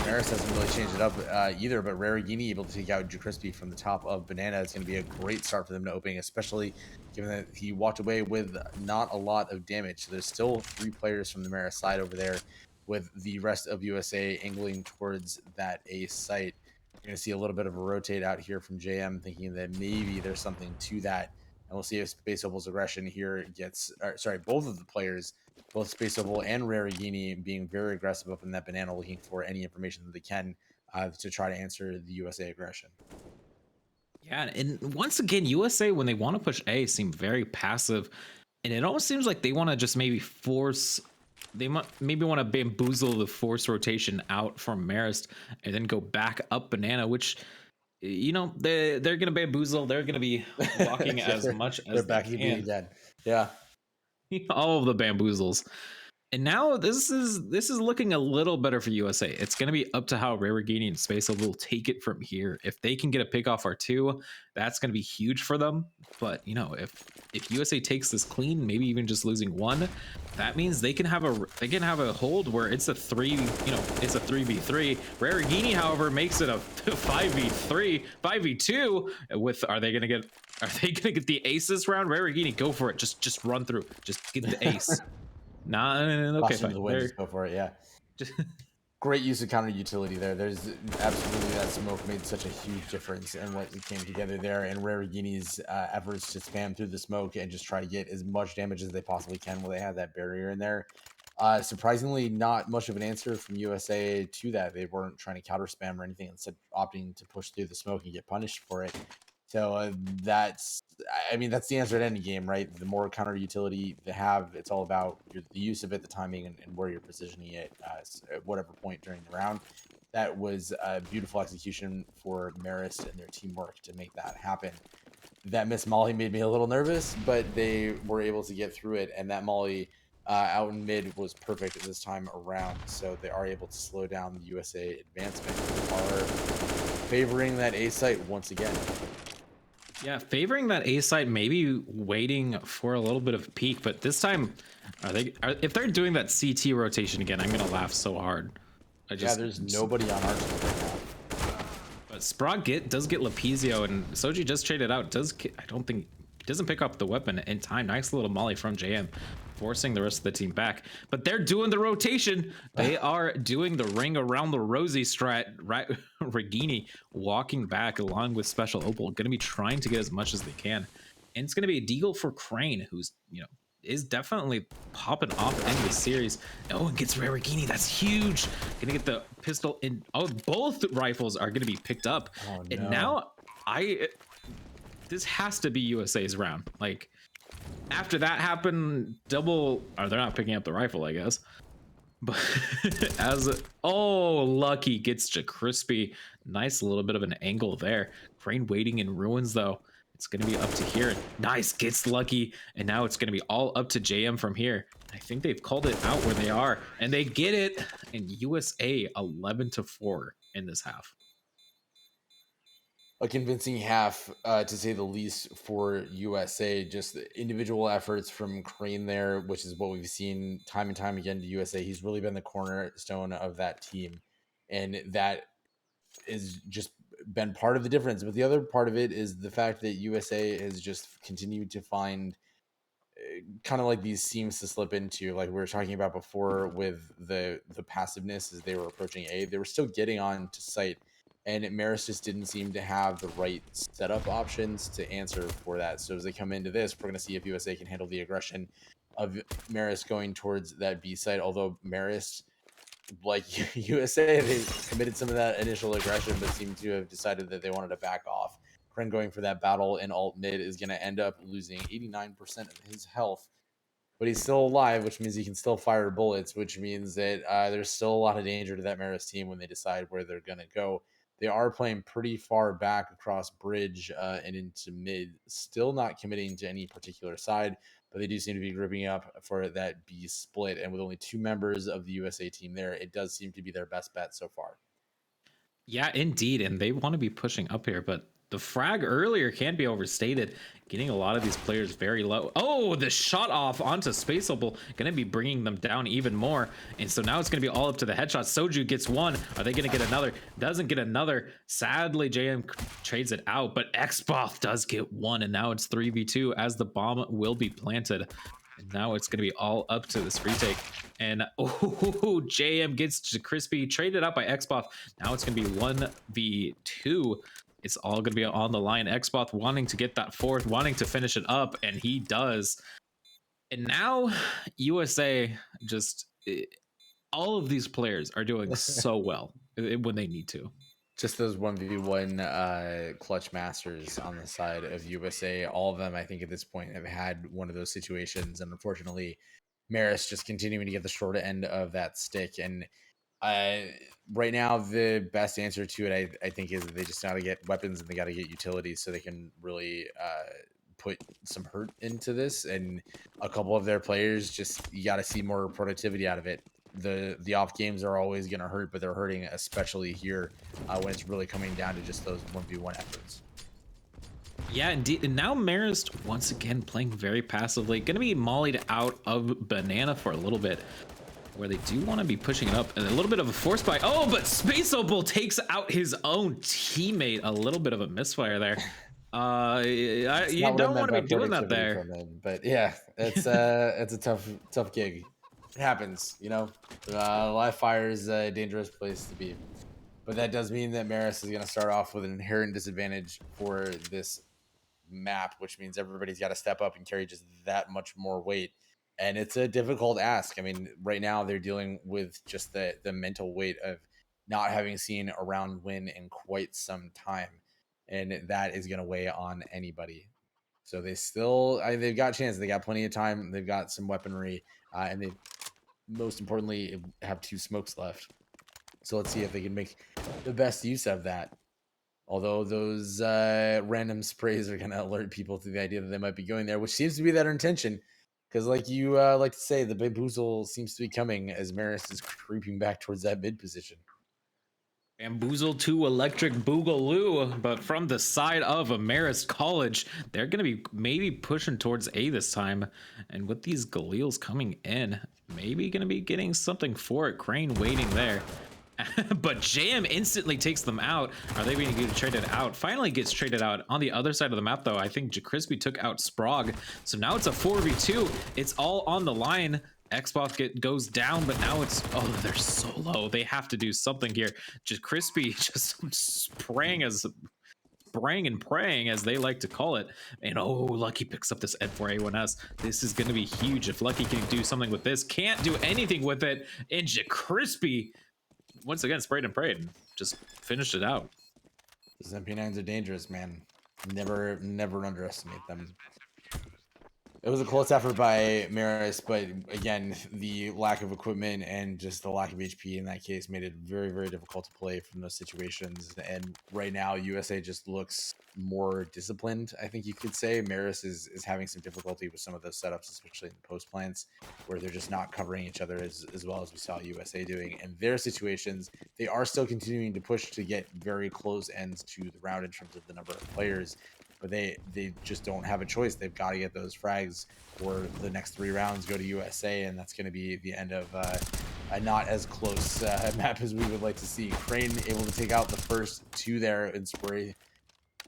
Marist hasn't really changed it up either, but Rarigini able to take out Crispy from the top of Banana is going to be a great start for them to opening, especially given that he walked away with not a lot of damage. So there's still 3 players from the Marist side over there, with the rest of USA angling towards that A site. You're going to see a little bit of a rotate out here from JM, thinking that maybe there's something to that. And we'll see if Space Opal's aggression here gets, sorry, both of the players, both Space Opal and Rarigini, being very aggressive up in that banana, looking for any information that they can to try to answer the USA aggression. Yeah, and once again, USA, when they want to push A, seem very passive, and it almost seems like they want to just maybe force. They might maybe want to bamboozle the force rotation out from Marist and then go back up Banana, which they're gonna bamboozle. They're gonna be blocking Yeah, as much they're as they back to being can. again. Yeah. All of the bamboozles. And now this is looking a little better for USA. It's going to be up to how Rarigini and Space will take it from here. If they can get a pick off R2, that's going to be huge for them. But if USA takes this clean, maybe even just losing one, that means they can have a hold where it's a 3v3. Rarigini, however, makes it a 5v3, 5v2. Are they going to get the aces round? Rarigini, go for it. Just run through. Just get the ace. Nah, okay, Caution to fine. the wind, just go for it. Yeah. Just, Great use of counter utility there. There's absolutely that smoke made such a huge difference in what came together there, and Rarigini's efforts to spam through the smoke and just try to get as much damage as they possibly can while they have that barrier in there. Surprisingly, not much of an answer from USA to that. They weren't trying to counter spam or anything, instead opting to push through the smoke and get punished for it. So that's the answer at any game, right? The more counter utility they have, it's all about the use of it, the timing, and where you're positioning it at whatever point during the round. That was a beautiful execution for Marist and their teamwork to make that happen. That miss Molly made me a little nervous, but they were able to get through it, and that Molly out in mid was perfect this time around. So they are able to slow down the USA advancement. They are favoring that A site once again. yeah, favoring that A side, maybe waiting for a little bit of peak, but this time, if they're doing that CT rotation again, I'm gonna laugh so hard. There's nobody on our team right now. But Sprague does get Lapizio, and Soji just traded out. I don't think doesn't pick up the weapon in time. Nice little molly from JM, forcing the rest of the team back. But they're doing the rotation. They are doing the ring around the rosy strat. Right, Regini walking back along with Special Opal, going to be trying to get as much as they can. And it's going to be a deagle for Crane, who's is definitely popping off in the series. Oh, and gets Rarigini. That's huge. Gonna get the pistol in. Oh, both rifles are gonna be picked up. Oh, no. And now this has to be USA's round. Like, after that happened, they're not picking up the rifle, I guess. But Lucky gets to Crispy. Nice little bit of an angle there. Crane waiting in ruins though. It's going to be up to here. Nice, gets Lucky. And now it's going to be all up to JM from here. I think they've called it out where they are. And they get it. And USA 11-4 in this half. A convincing half, to say the least, for USA. Just individual efforts from Crane there, which is what we've seen time and time again to USA. He's really been the cornerstone of that team. And that is just been part of the difference. But the other part of it is the fact that USA has just continued to find kind of like these seams to slip into, like we were talking about before with the passiveness as they were approaching A. They were still getting on to site, and Marist just didn't seem to have the right setup options to answer for that. So as they come into this, we're going to see if USA can handle the aggression of Marist going towards that B site. Although Marist, like USA, they committed some of that initial aggression, but seem to have decided that they wanted to back off. Kren going for that battle in alt mid is going to end up losing 89% of his health, but he's still alive, which means he can still fire bullets, which means that there's still a lot of danger to that Marist team when they decide where they're going to go. They are playing pretty far back across bridge and into mid, still not committing to any particular side, but they do seem to be grouping up for that B split. And with only 2 members of the USA team there, it does seem to be their best bet so far. Yeah, indeed. And they want to be pushing up here, but the frag earlier can't be overstated. Getting a lot of these players very low. Oh, the shot off onto Space Opal, going to be bringing them down even more. And so now it's going to be all up to the headshot. Soju gets one. Are they going to get another? Doesn't get another. Sadly, JM trades it out, but Xboth does get one. And now it's 3v2 as the bomb will be planted. And now it's going to be all up to this retake. And oh, JM gets to Crispy, traded out by Xboth. Now it's going to be 1v2. It's all going to be on the line. Xboth wanting to get that fourth, wanting to finish it up, and he does. And now USA just all of these players are doing so well when they need to. Just those 1v1 clutch masters on the side of USA. All of them, I think, at this point have had one of those situations. And unfortunately, Marist just continuing to get the short end of that stick. And right now, the best answer to it, I think, is that they just got to get weapons and they got to get utilities so they can really put some hurt into this. And a couple of their players, just you got to see more productivity out of it. The off games are always going to hurt, but they're hurting especially here when it's really coming down to just those 1v1 efforts. Yeah, indeed. And now Marist once again playing very passively, going to be mollied out of Banana for a little bit, where they do want to be pushing it up, and a little bit of a force buy. Oh, but Space Opal takes out his own teammate. A little bit of a misfire there. You don't want to be doing that there. But yeah, it's a tough gig. It happens, you know. Live fire is a dangerous place to be, but that does mean that Marist is going to start off with an inherent disadvantage for this map, which means everybody's got to step up and carry just that much more weight. And it's a difficult ask. I mean, right now they're dealing with just the mental weight of not having seen a round win in quite some time, and that is going to weigh on anybody. So they've got chances. They got plenty of time. They've got some weaponry, and they most importantly have 2 smokes left. So let's see if they can make the best use of that. Although those random sprays are going to alert people to the idea that they might be going there, which seems to be their intention. Because like you like to say, the bamboozle seems to be coming as Marist is creeping back towards that mid position. Bamboozle to Electric Boogaloo, but from the side of Marist College, they're going to be maybe pushing towards A this time. And with these Galeels coming in, maybe going to be getting something for it. Crane waiting there. But JM instantly takes them out. Are they going to get traded out? Finally gets traded out. On the other side of the map, though, I think Crispy took out Sprog. So now it's a 4v2. It's all on the line. Xboth goes down, but now it's, oh, they're so low. They have to do something here. Just Crispy just praying and praying, as they like to call it. And oh, Lucky picks up this N4A1S. This is going to be huge if Lucky can do something with this. Can't do anything with it. And Crispy, once again, sprayed and prayed and just finished it out. Those MP9s are dangerous, man. Never underestimate them. It was a close effort by Marist, but again, the lack of equipment and just the lack of HP in that case made it very, very difficult to play from those situations. And right now, USA just looks more disciplined, I think you could say. Marist is having some difficulty with some of those setups, especially in the post plants, where they're just not covering each other as well as we saw USA doing. And their situations, they are still continuing to push to get very close ends to the round in terms of the number of players. But they just don't have a choice. They've got to get those frags for the next 3 rounds, go to USA, and that's going to be the end of a not as close map as we would like to see. Crane able to take out the first 2 there and spray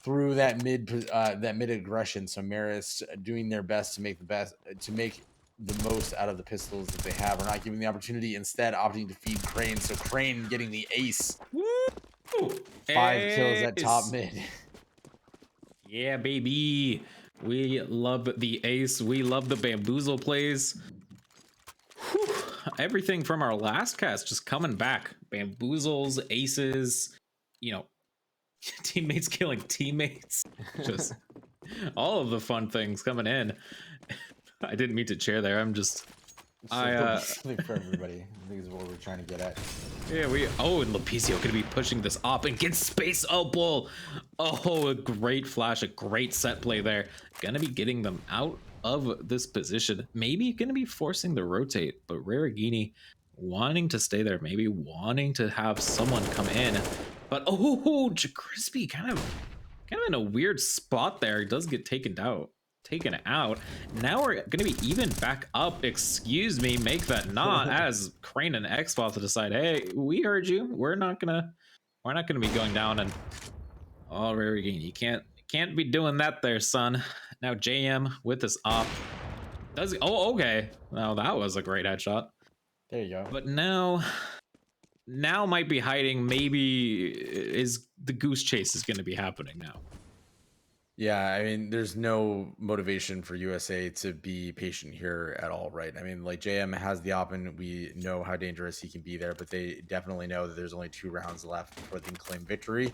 through that mid aggression. So Marist doing their best to make the most out of the pistols that they have. We're not giving the opportunity, instead opting to feed Crane. So Crane getting the ace. Woo! 5 kills at top mid. Yeah, baby. We love the ace. We love the bamboozle plays. Whew. Everything from our last cast just coming back. Bamboozles, aces, you know, teammates killing teammates. Just all of the fun things coming in. I didn't mean to chair there. I'm just So I there'll be something for everybody. I think is what we're trying to get at. Yeah, and Lepicio gonna be pushing this up and get space opal. Oh, a great flash, a great set play there. Gonna be getting them out of this position. Maybe gonna be forcing the rotate, but Rarigini wanting to stay there, maybe wanting to have someone come in. But oh, Crispy kind of in a weird spot there. He does get taken out. Now we're gonna be even back up. Excuse me, make that not as Crane and Xbox to decide, hey, we heard you. We're not gonna be going down. And oh, Rarigini, you can't be doing that there, son. Now JM with this op. Does he? Oh, okay. Now that was a great headshot. There you go. But now might be hiding. Maybe is the goose chase is gonna be happening now. Yeah, I mean, there's no motivation for USA to be patient here at all, right? I mean, like JM has the op, and we know how dangerous he can be there, but they definitely know that there's only 2 rounds left before they can claim victory.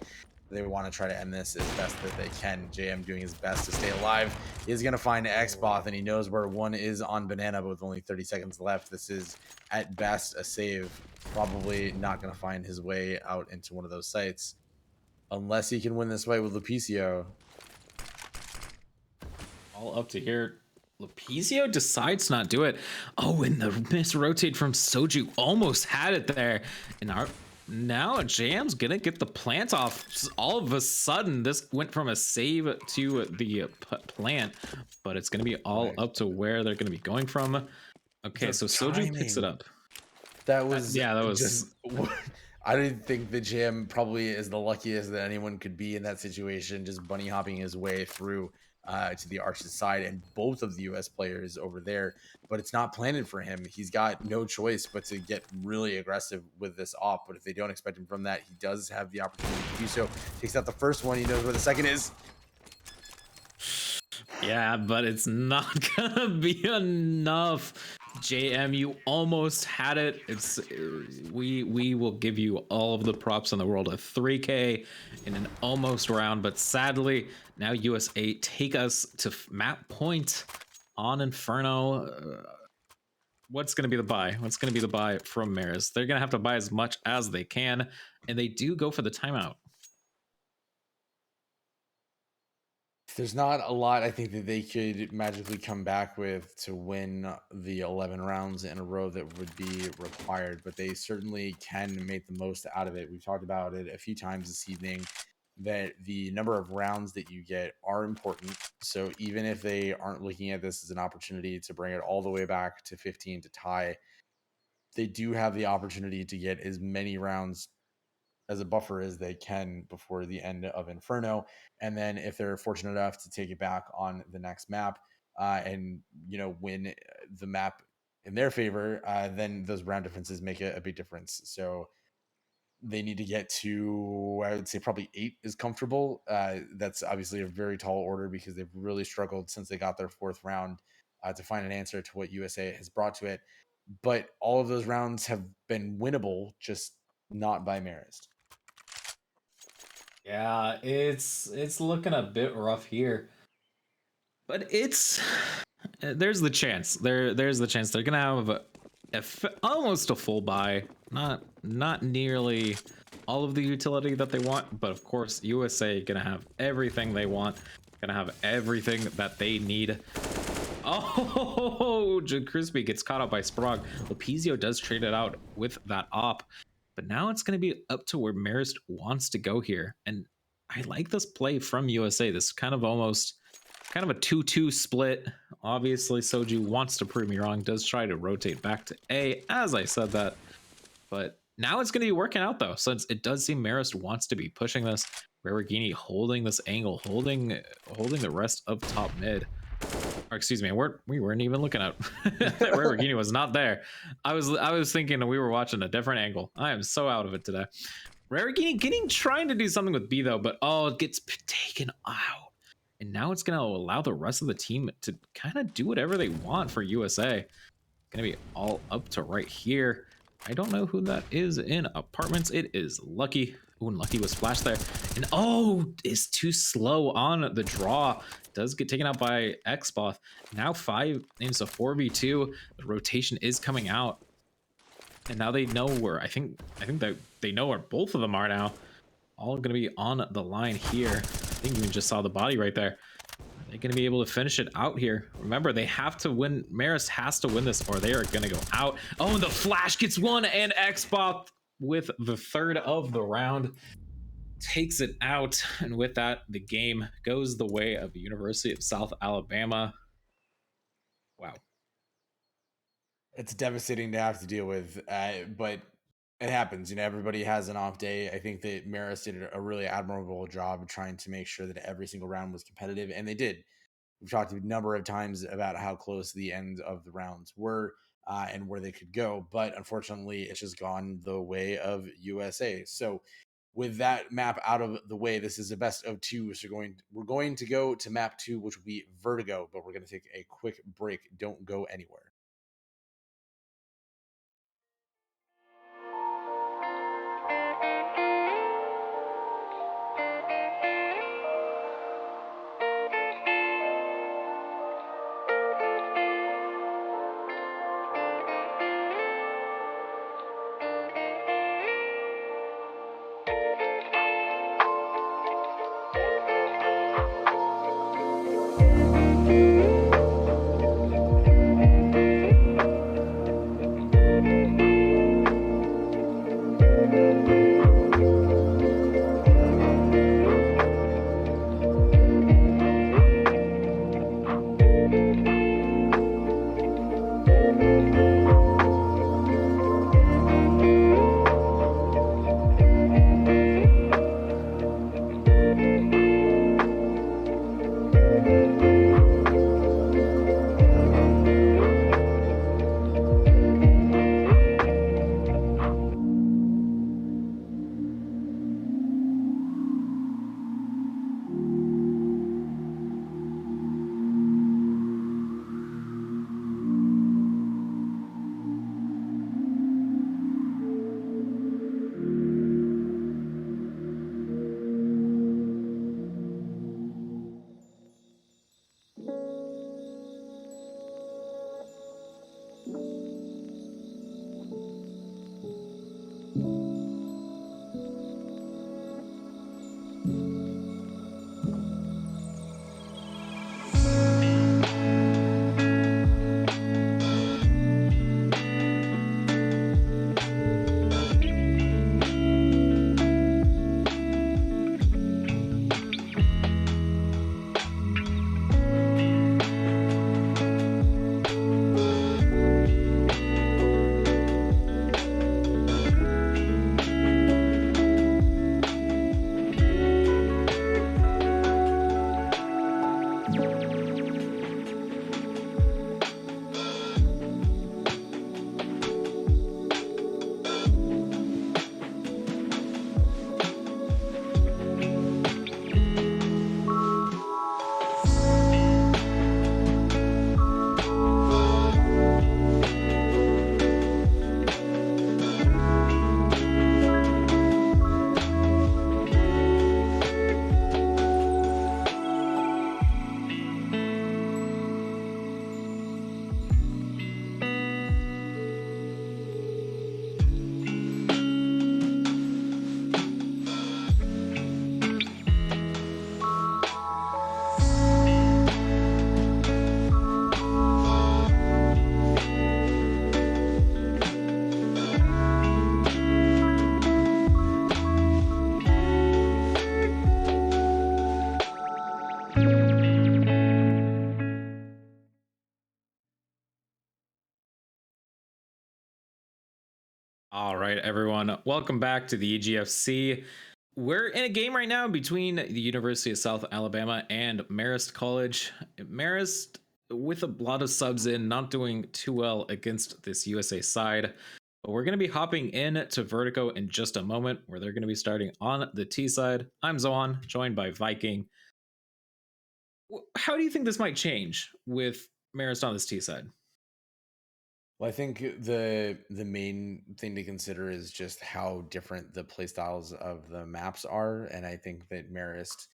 They want to try to end this as best that they can. JM doing his best to stay alive. He's going to find Xboth, and he knows where one is on Banana, but with only 30 seconds left. This is, at best, a save. Probably not going to find his way out into one of those sites. Unless he can win this fight with Lepicio. All up to here. Lepicio decides to not do it. Oh, and the miss rotate from Soju almost had it there. And now Jam's gonna get the plant off. All of a sudden, this went from a save to the plant, but it's gonna be all up to where they're gonna be going from. Okay, so Soju picks it up. That was yeah, that was just. I didn't think the Jam probably is the luckiest that anyone could be in that situation, just bunny hopping his way through to the Arch's side, and both of the US players over there, but it's not planted for him. He's got no choice but to get really aggressive with this op, but if they don't expect him from that, he does have the opportunity to do so. Takes out the first one, he knows where the second is. Yeah, but it's not gonna be enough. JM, you almost had it. We will give you all of the props in the world. A 3K in an almost round, but sadly now USA take us to map point on Inferno. What's gonna be the buy? What's gonna be the buy from Marist? They're gonna have to buy as much as they can, and they do go for the timeout. There's not a lot I think that they could magically come back with to win the 11 rounds in a row that would be required, but they certainly can make the most out of it. We've talked about it a few times this evening, that the number of rounds that you get are important. So even if they aren't looking at this as an opportunity to bring it all the way back to 15 to tie, they do have the opportunity to get as many rounds as a buffer as they can before the end of Inferno. And then if they're fortunate enough to take it back on the next map and, win the map in their favor, then those round differences make a big difference. So they need to get to, I would say probably 8 is comfortable. That's obviously a very tall order because they've really struggled since they got their 4th round to find an answer to what USA has brought to it. But all of those rounds have been winnable, just not by Marist. Yeah, it's looking a bit rough here, but there's the chance. There's the chance they're gonna have almost a full buy, not nearly all of the utility that they want, but of course USA gonna have everything they want, gonna have everything that they need. Oh, Crispy gets caught up by Sprague. Lepicio does trade it out with that op. But now it's going to be up to where Marist wants to go here. And I like this play from USA. This kind of a 2-2 split. Obviously, Soju wants to prove me wrong, does try to rotate back to A, as I said that. But now it's going to be working out, though, since it does seem Marist wants to be pushing this. Rarigini holding this angle, holding the rest of top mid. Or excuse me, we weren't even looking at Rarigini was not there. I was thinking we were watching a different angle. I am so out of it today. Rarigini trying to do something with B though, but it gets taken out. And now it's gonna allow the rest of the team to kind of do whatever they want for USA. Gonna be all up to right here. I don't know who that is in apartments. It is Lucky. Ooh, and Lucky was flashed there. And is too slow on the draw. does get taken out by Xboth. Now 5 into 4v2. The rotation is coming out. And now they know where I think that they know where both of them are now. All going to be on the line here. I think you just saw the body right there. Are they going to be able to finish it out here? Remember, they have to win. Marist has to win this or they are going to go out. Oh, and the flash gets one, and Xbox with the third of the round takes it out. And with that, the game goes the way of the University of South Alabama. Wow. It's devastating to have to deal with, but it happens. You know, everybody has an off day. I think that Marist did a really admirable job trying to make sure that every single round was competitive, and they did. We've talked a number of times about how close the end of the rounds were and where they could go, but unfortunately, it's just gone the way of USA. So, with that map out of the way, this is a best of two. So we're going to go to map 2, which will be Vertigo, but we're going to take a quick break. Don't go anywhere. All right, everyone, welcome back to the EGFC. We're in a game right now between the University of South Alabama and Marist College. Marist, with a lot of subs in, not doing too well against this USA side. But we're going to be hopping in to Vertigo in just a moment, where they're going to be starting on the T side. I'm Zoan, joined by Viking. How do you think this might change with Marist on this T side? Well, I think the main thing to consider is just how different the playstyles of the maps are, and I think that Marist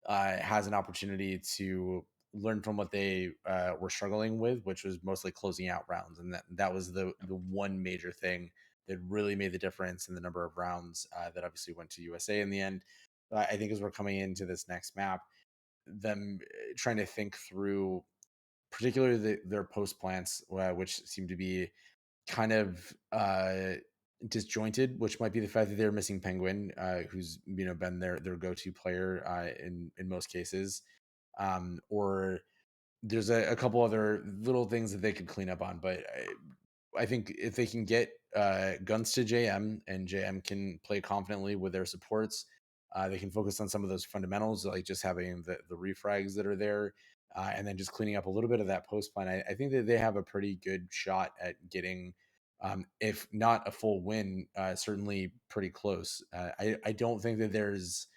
has an opportunity to learned from what they were struggling with, which was mostly closing out rounds, and that was the one major thing that really made the difference in the number of rounds that obviously went to USA in the end. I think as we're coming into this next map, them trying to think through, particularly their post plants, which seem to be kind of disjointed, which might be the fact that they're missing Penguin, who's been their go-to player in most cases, or there's a couple other little things that they could clean up on. But I think if they can get guns to JM and JM can play confidently with their supports, they can focus on some of those fundamentals, like just having the refrags that are there, and then just cleaning up a little bit of that post plan. I think that they have a pretty good shot at getting, if not a full win, certainly pretty close. I don't think that there's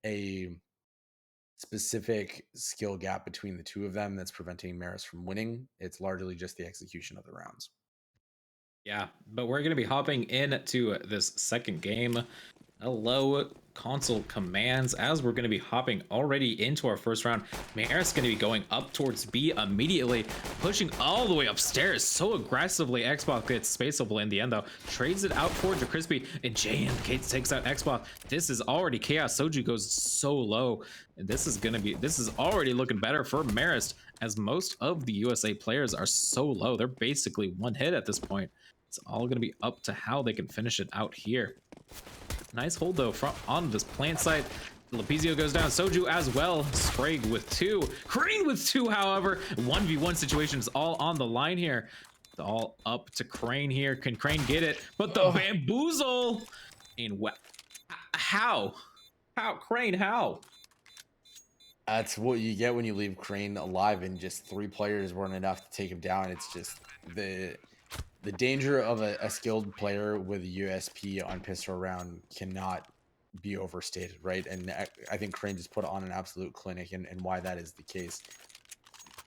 a specific skill gap between the two of them that's preventing Marist from winning. It's largely just the execution of the rounds. Yeah, but we're going to be hopping into this second game. Hello, console commands, as we're going to be hopping already into our first round. Marist going to be going up towards B immediately, pushing all the way upstairs so aggressively. Xbox gets spaceable in the end, though. Trades it out for Crispy, and JM takes out Xbox. This is already chaos. Soju goes so low, and this is already looking better for Marist, as most of the USA players are so low. They're basically one hit at this point. It's all going to be up to how they can finish it out here. Nice hold though on this plant site. Lepizio goes down, Soju as well. Sprague with 2, Crane with 2. However, 1v1 situations all on the line here. It's all up to Crane here. Can Crane get it? But the bamboozle. And how Crane, how? That's what you get when you leave Crane alive and just 3 players weren't enough to take him down. It's just the danger of a skilled player with a USP on pistol round cannot be overstated, right? And I think Crane just put on an absolute clinic, and why that is the case.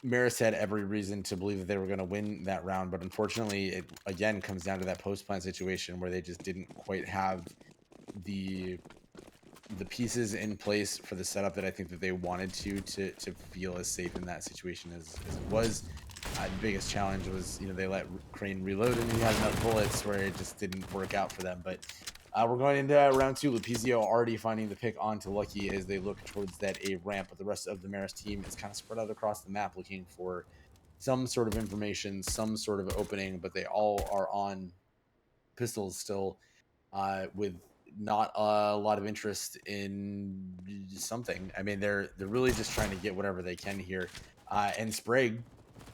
Marist had every reason to believe that they were going to win that round, but unfortunately, it again comes down to that post-plan situation where they just didn't quite have the pieces in place for the setup that I think that they wanted to feel as safe in that situation as it was. The biggest challenge was, they let Crane reload and he had enough bullets where it just didn't work out for them. But we're going into round 2. Lepizio already finding the pick onto Lucky as they look towards that A ramp, but the rest of the Marist team is kind of spread out across the map looking for some sort of information, some sort of opening, but they all are on pistols still, with not a lot of interest in something. I mean, they're really just trying to get whatever they can here. And Sprague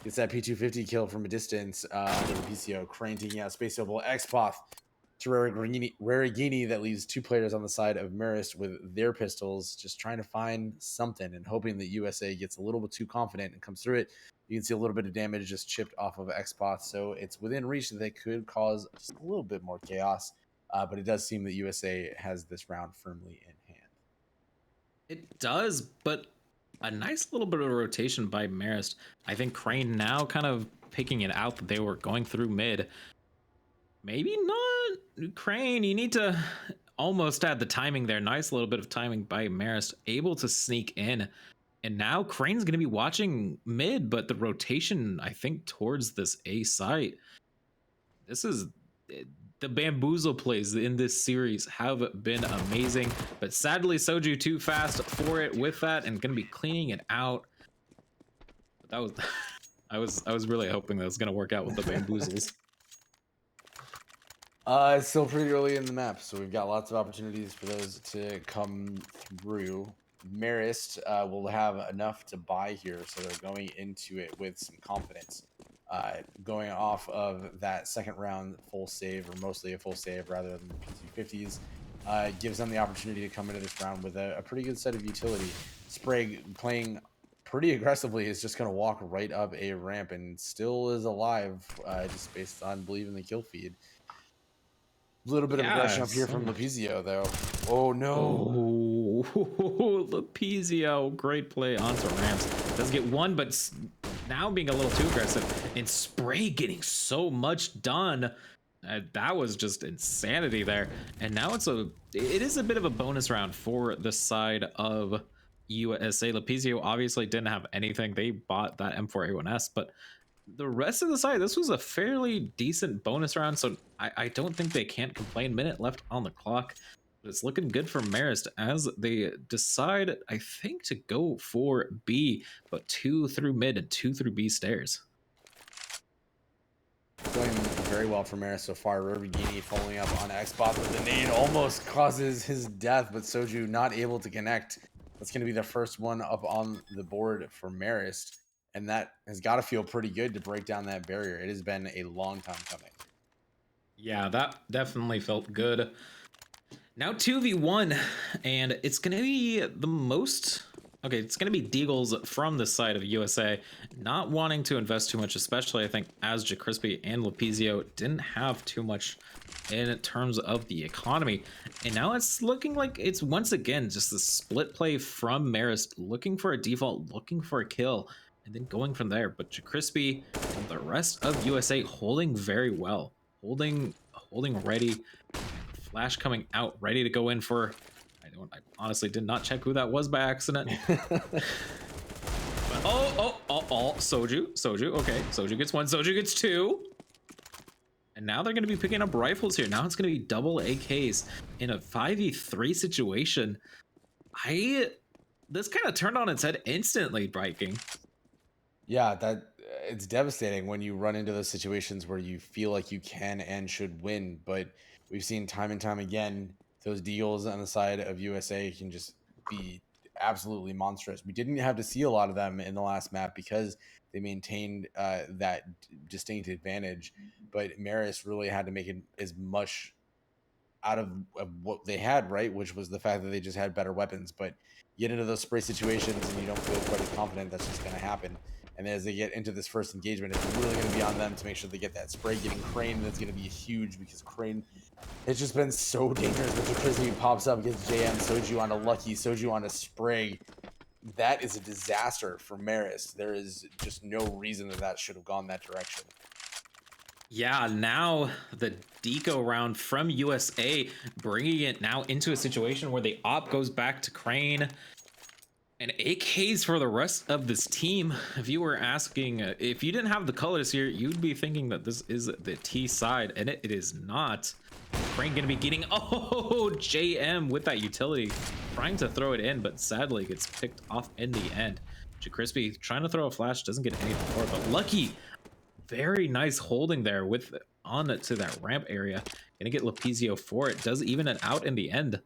gets that P250 kill from a distance under the PCO. Crane taking out Spaceable. Xpoth to Rarigini. That leaves 2 players on the side of Marist with their pistols, just trying to find something and hoping that USA gets a little bit too confident and comes through it. You can see a little bit of damage just chipped off of Xpoth, so it's within reach that they could cause just a little bit more chaos. But it does seem that USA has this round firmly in hand. It does, but a nice little bit of rotation by Marist. I think Crane now kind of picking it out that they were going through mid. Maybe not. Crane, you need to almost add the timing there. Nice little bit of timing by Marist, able to sneak in. And now Crane's going to be watching mid, but the rotation, I think, towards this A site. This is... The bamboozle plays in this series have been amazing, but sadly Soju too fast for it with that and gonna be cleaning it out. But that was I was really hoping that was gonna work out with the bamboozles. It's still pretty early in the map, so we've got lots of opportunities for those to come through. Marist will have enough to buy here, so they're going into it with some confidence. Going off of that second round full save, or mostly a full save rather than the P250s, gives them the opportunity to come into this round with a pretty good set of utility. Sprague playing pretty aggressively is just going to walk right up a ramp and still is alive, just based on believing the kill feed. A little bit of aggression up here from Lepizio, though. Oh, no. Oh, Lepizio. Great play onto ramps. Does get one, but now being a little too aggressive. And Spray getting so much done. That was just insanity there. And now it is a bit of a bonus round for the side of USA. Lapizio obviously didn't have anything. They bought that M4A1S, but the rest of the side, this was a fairly decent bonus round, so I don't think they can't complain. Minute left on the clock. But it's looking good for Marist as they decide, I think, to go for B, but 2 through mid and 2 through B stairs. Going very well for Marist so far. Rubigini following up on Xbox with the nade almost causes his death, but Soju not able to connect. That's going to be the first one up on the board for Marist, and that has got to feel pretty good to break down that barrier. It has been a long time coming. Yeah, that definitely felt good. Now 2v1, and it's going to be the most... Okay, it's going to be Deagles from the side of USA, not wanting to invest too much, especially, I think, as JaCrispy and Lapizio didn't have too much in terms of the economy. And now it's looking like it's once again just the split play from Marist, looking for a default, looking for a kill, and then going from there. But JaCrispy and the rest of USA holding very well, holding ready. Flash coming out, ready to go in for... I honestly did not check who that was by accident. But, Soju. Okay, Soju gets 1, Soju gets 2. And now they're going to be picking up rifles here. Now it's going to be double AKs in a 5v3 situation. This kind of turned on its head instantly, Viking. Yeah, it's devastating when you run into those situations where you feel like you can and should win, but we've seen time and time again those deals on the side of USA can just be absolutely monstrous. We didn't have to see a lot of them in the last map because they maintained that distinct advantage, but Marist really had to make it as much out of what they had, right? Which was the fact that they just had better weapons. But you get into those spray situations and you don't feel quite as confident that's just going to happen. And as they get into this first engagement, it's really going to be on them to make sure they get that spray. Getting Crane, that's going to be huge because Crane, it's just been so dangerous. But JaCrispy pops up, gets JM, Soju onto Lucky, Soju onto Spray. That is a disaster for Marist. There is just no reason that should have gone that direction. Yeah, now the deco round from USA, bringing it now into a situation where the op goes back to Crane. And AKs for the rest of this team. If you were asking, if you didn't have the colors here, you'd be thinking that this is the T side, and it is not. Crane gonna be getting, JM with that utility, trying to throw it in, but sadly gets picked off in the end. JaCrispy trying to throw a flash, doesn't get any support, but Lucky, very nice holding there with on to that ramp area. Gonna get Lapizio for it, does even it out in the end.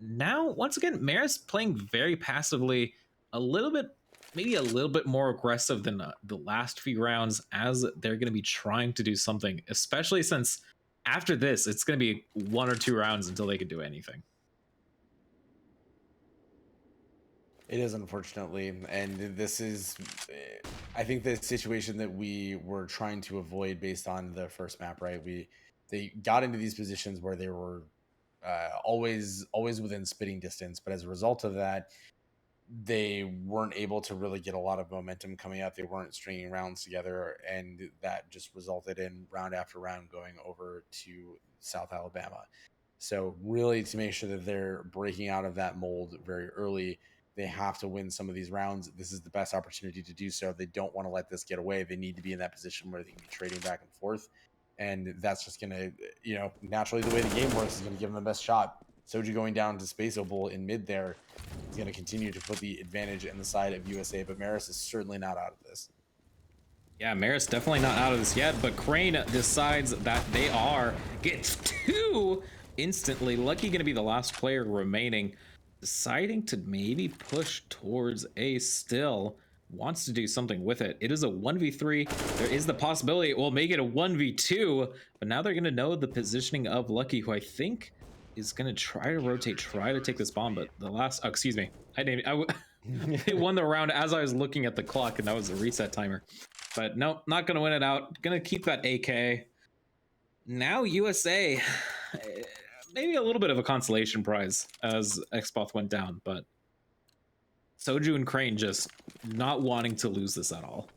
Now, once again, Marist playing very passively, maybe a little bit more aggressive than the last few rounds, as they're going to be trying to do something, especially since after this, it's going to be 1 or 2 rounds until they can do anything. It is, unfortunately, and this is, I think, the situation that we were trying to avoid based on the first map, right? They got into these positions where they were always within spitting distance, but as a result of that, they weren't able to really get a lot of momentum coming up. They weren't stringing rounds together, and that just resulted in round after round going over to South Alabama. So really, to make sure that they're breaking out of that mold very early, they have to win some of these rounds. This is the best opportunity to do so. They don't want to let this get away. They need to be in that position where they can be trading back and forth. And that's just going to, naturally the way the game works is going to give them the best shot. Soju going down to Space Opal in mid there is going to continue to put the advantage in the side of USA, but Marist is certainly not out of this. Yeah, Marist definitely not out of this yet, but Crane decides that they are. Gets 2 instantly. Lucky going to be the last player remaining, deciding to maybe push towards A still. Wants to do something with it. It is a 1v3. There is the possibility it will make it a 1v2, but now they're going to know the positioning of Lucky, who I think is going to try to rotate, try to take this bomb, but the last, excuse me, they won the round as I was looking at the clock, and that was a reset timer. But no, not going to win it out. Going to keep that AK. Now USA, maybe a little bit of a consolation prize as Xboth went down, but Soju and Crane just not wanting to lose this at all.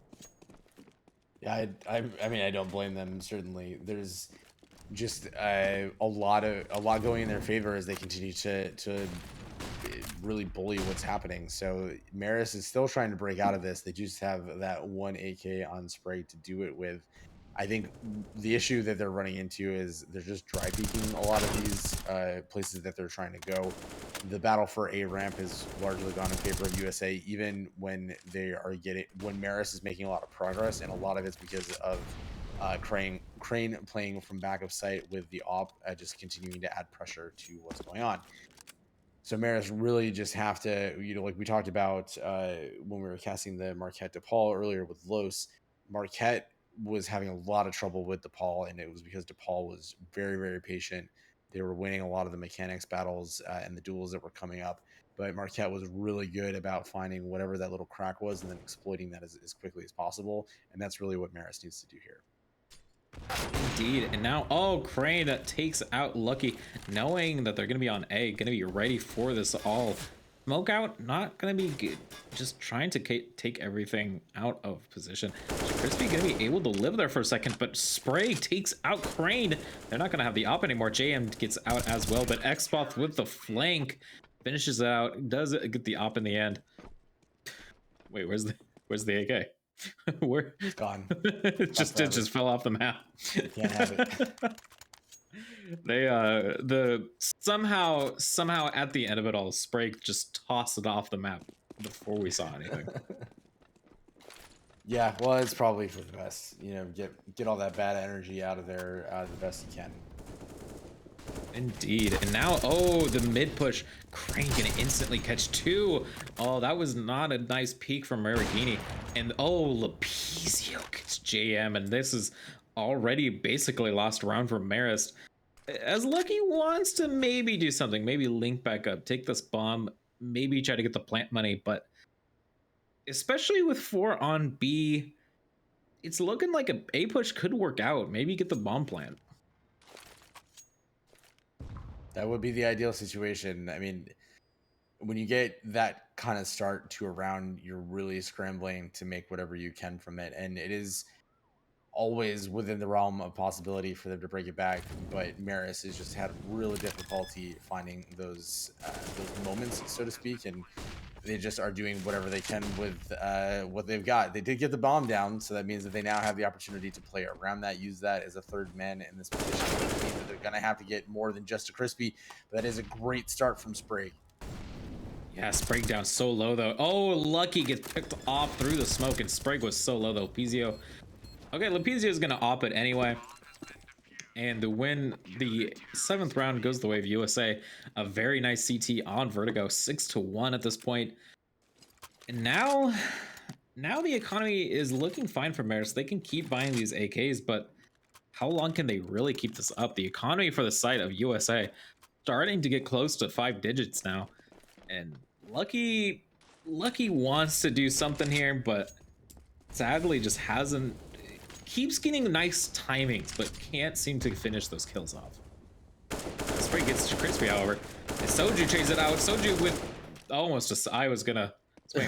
Yeah, I mean, I don't blame them. Certainly, there's just a lot going in their favor as they continue to really bully what's happening. So Marist is still trying to break out of this. They just have that one AK on Spray to do it with. I think the issue that they're running into is they're just dry peeking a lot of these places that they're trying to go. The battle for A ramp has largely gone in favor of USA, even when when Marist is making a lot of progress, and a lot of it's because of Crane playing from back of sight with the op, just continuing to add pressure to what's going on. So Marist really just have to, like we talked about when we were casting the Marquette DePaul earlier with Los. Marquette was having a lot of trouble with DePaul, and it was because DePaul was very, very patient. They were winning a lot of the mechanics battles and the duels that were coming up. But Marquette was really good about finding whatever that little crack was and then exploiting that as quickly as possible. And that's really what Marist needs to do here. Indeed. And now, oh, Crane that takes out Lucky, knowing that they're going to be on A, going to be ready for this all. Smoke out, not going to be good. Just trying to take everything out of position. Crispy going to be able to live there for a second, but Spray takes out Crane. They're not going to have the op anymore. JM gets out as well, but Xboth with the flank finishes it out. Does it get the op in the end? Wait, where's the AK? Where? It's gone. It just fell off the map. Can't have it. They somehow at the end of it all, Spray just tossed it off the map before we saw anything. Yeah, well, it's probably for the best. Get all that bad energy out of there the best you can. Indeed. And now, oh, the mid push. Crane gonna instantly catch two. Oh, that was not a nice peek from Marigini. And oh, Lepizio gets JM, and this is already basically lost round for Marist. As Lucky wants to maybe do something, maybe link back up, take this bomb, maybe try to get the plant money, but especially with 4 on B, it's looking like a A push could work out. Maybe get the bomb plant. That would be the ideal situation. I mean, when you get that kind of start to a round, you're really scrambling to make whatever you can from it. And it is always within the realm of possibility for them to break it back. But Marist has just had really difficulty finding those moments, so to speak. And they just are doing whatever they can with what they've got. They did get the bomb down, so that means that they now have the opportunity to play around that, use that as a third man in this position. It means that they're going to have to get more than just a Crispy, but that is a great start from Sprague. Yeah, Sprague down so low, though. Oh, Lucky gets picked off through the smoke, and Sprague was so low, though. Lepizio. Okay, Lepizio is going to op it anyway. And when the 7th round goes the way of USA, a very nice CT on Vertigo, 6-1 at this point. And now the economy is looking fine for Marist. They can keep buying these AKs, but how long can they really keep this up? The economy for the site of USA starting to get close to 5 digits now. And Lucky wants to do something here, but sadly just hasn't. Keeps getting nice timings, but can't seem to finish those kills off. Spray gets to Crispy, however. And Soju chases it out. Soju with almost just, I was waiting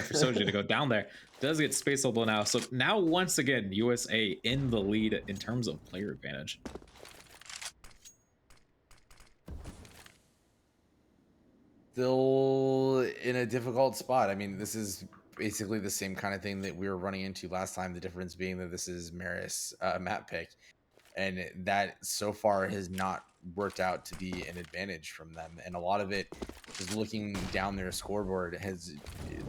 for Soju to go down there. Does get spaceable now. So now, once again, USA in the lead in terms of player advantage. Still in a difficult spot. I mean, this is basically the same kind of thing that we were running into last time. The difference being that this is Marist map pick, and that so far has not worked out to be an advantage from them. And a lot of it, just looking down their scoreboard, has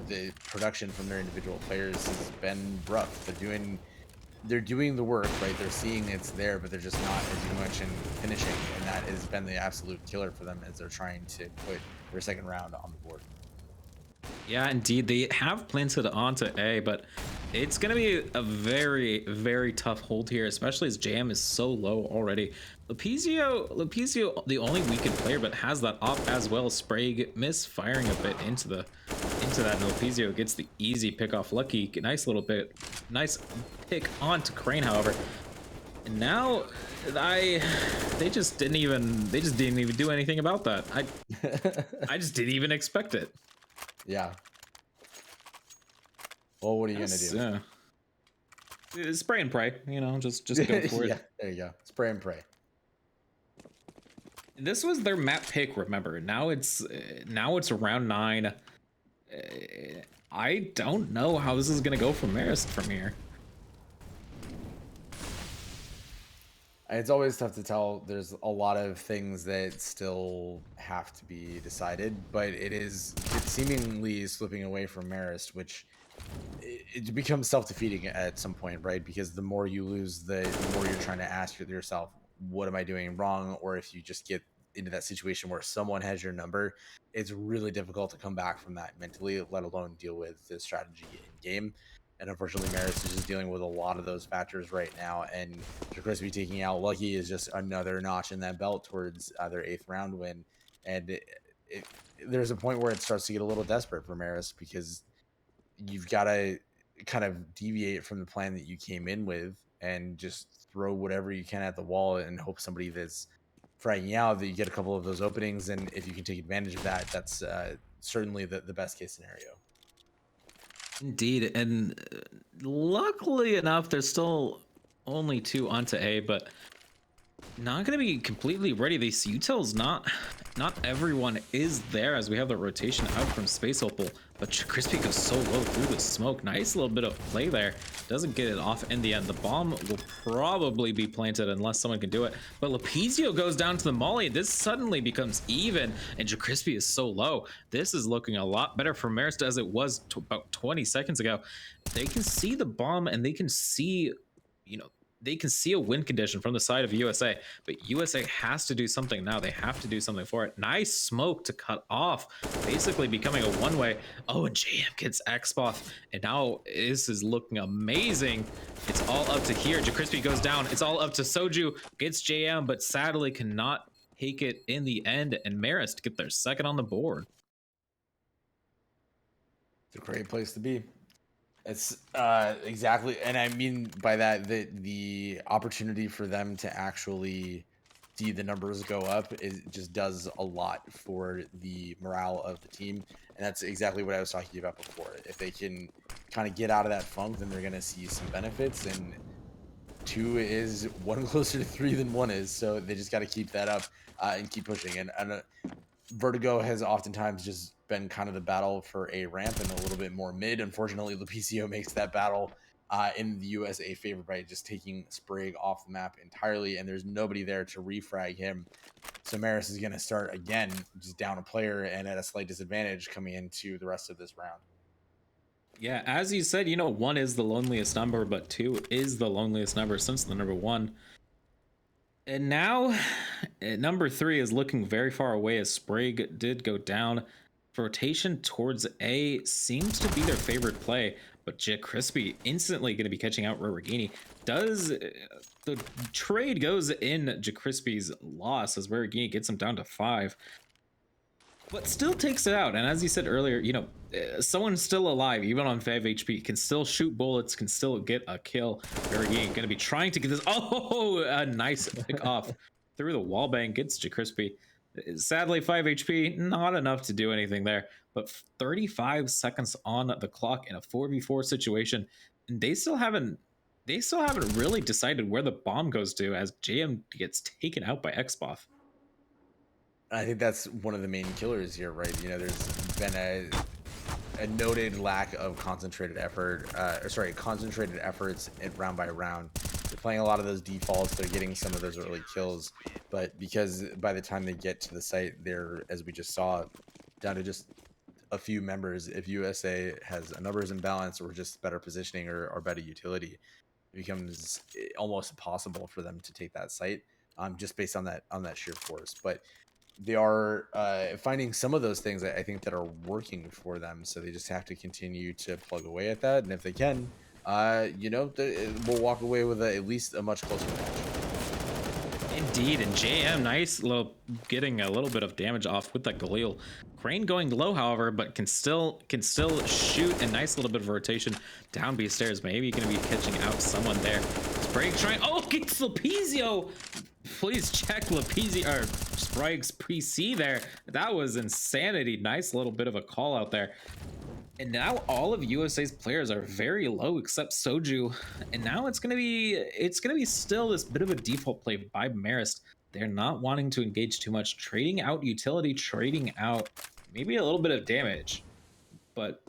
the production from their individual players has been rough. They're doing the work, right? They're seeing it's there, but they're just not, as you mentioned, finishing, and that has been the absolute killer for them as they're trying to put their second round on the board. Yeah, indeed. They have planted onto A, but it's going to be a very, very tough hold here, especially as JM is so low already. Lepizio, the only weakened player, but has that op as well. Sprague misfiring a bit into that. And Lepizio gets the easy pick off. Lucky, nice pick onto Crane, however. And now they just didn't even do anything about that. I just didn't even expect it. Yeah. Well, what are you gonna do? Spray and pray, just go for it. Yeah, there you go. Spray and pray. This was their map pick, remember. Now it's round 9. I don't know how this is gonna go for Marist from here. It's always tough to tell. There's a lot of things that still have to be decided, but it's seemingly slipping away from Marist, which it becomes self-defeating at some point, right? Because the more you lose, the more you're trying to ask yourself, what am I doing wrong? Or if you just get into that situation where someone has your number, it's really difficult to come back from that mentally, let alone deal with the strategy in game. And unfortunately, Marist is just dealing with a lot of those factors right now. And Crispy taking out Lucky is just another notch in that belt towards their 8th round win. And there's a point where it starts to get a little desperate for Marist, because you've got to kind of deviate from the plan that you came in with and just throw whatever you can at the wall and hope somebody that's fragging out, that you get a couple of those openings. And if you can take advantage of that, that's certainly the best case scenario. Indeed, and luckily enough, there's still only 2 onto A, but not going to be completely ready. These utils, not everyone is there, as we have the rotation out from Space Opal, but Crispy goes so low through the smoke. Nice little bit of play there. Doesn't get it off in the end. The bomb will probably be planted unless someone can do it, but Lapizio goes down to the molly. This suddenly becomes even, and Crispy is so low. This is looking a lot better for Marist as it was about 20 seconds ago. They can see the bomb, and they can see, they can see a win condition from the side of USA, but USA has to do something now. They have to do something for it. Nice smoke to cut off, basically becoming a one-way. Oh, and JM gets Xboth, and now this is looking amazing. It's all up to here. Crispy goes down. It's all up to Soju, gets JM, but sadly cannot take it in the end, and Marist get their 2nd on the board. It's a great place to be. It's exactly, and I mean by that the opportunity for them to actually see the numbers go up just does a lot for the morale of the team, and that's exactly what I was talking about before. If they can kind of get out of that funk, then they're going to see some benefits, and 2 is 1 closer to 3 than 1 is, so they just got to keep that up and keep pushing. And Vertigo has oftentimes just been kind of the battle for a ramp and a little bit more mid. Unfortunately, Lapizio makes that battle in the USA favor by just taking Sprague off the map entirely, and there's nobody there to refrag him. So Marist is going to start again, just down a player and at a slight disadvantage coming into the rest of this round. Yeah, as you said, 1 is the loneliest number, but 2 is the loneliest number since the number 1. And now, number 3 is looking very far away as Sprague did go down. Rotation towards A seems to be their favorite play, but Crispy instantly going to be catching out Rarigini. The trade goes in Crispy's loss as Rarigini gets him down to 5, but still takes it out. And as you said earlier, someone's still alive, even on 5 HP, can still shoot bullets, can still get a kill. Rarigini going to be trying to get this. Oh, a nice pick off through the wallbang, gets Crispy. Sadly, 5 HP, not enough to do anything there, but 35 seconds on the clock in a 4v4 situation, and they still haven't really decided where the bomb goes to, as JM gets taken out by Xboth. I think that's one of the main killers here, right? There's been a noted lack of concentrated efforts round by round. They're playing a lot of those defaults. They're getting some of those early kills, but because by the time they get to the site, they're, as we just saw, down to just a few members. If USA has a numbers imbalance or just better positioning or better utility, it becomes almost impossible for them to take that site, just based on that sheer force. But they are finding some of those things that I think that are working for them, so they just have to continue to plug away at that, and if they can, we'll walk away with at least a much closer match. Indeed, and JM, nice little getting a little bit of damage off with that Galil. Crane going low, however, but can still shoot. A nice little bit of rotation down B stairs. Maybe going to be catching out someone there. Sprague trying. Oh, gets Lapizio. Please check Lapizio or Sprague's pre-C there. That was insanity. Nice little bit of a call out there. And now all of USA's players are very low except Soju. And now it's gonna be still this bit of a default play by Marist. they're not wanting to engage too much, trading out utility, trading out maybe a little bit of damage. But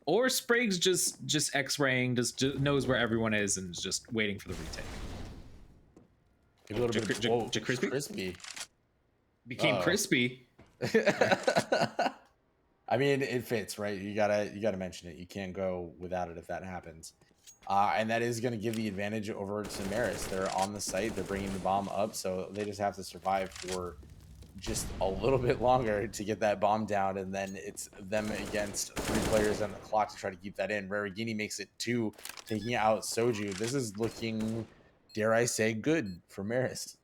or Sprague's just X-raying, just knows where everyone is and is just waiting for the retake. Maybe a little bit. Whoa, Crispy crispy became crispy. I mean, it fits, right? You gotta mention it. You can't go without it if that happens. And that is going to give the advantage over to Marist. They're on the site. They're bringing the bomb up, so they just have to survive for just a little bit longer to get that bomb down, and then it's them against 3 players on the clock to try to keep that in. Rarigini makes it 2, taking out Soju. This is looking, dare I say, good for Marist.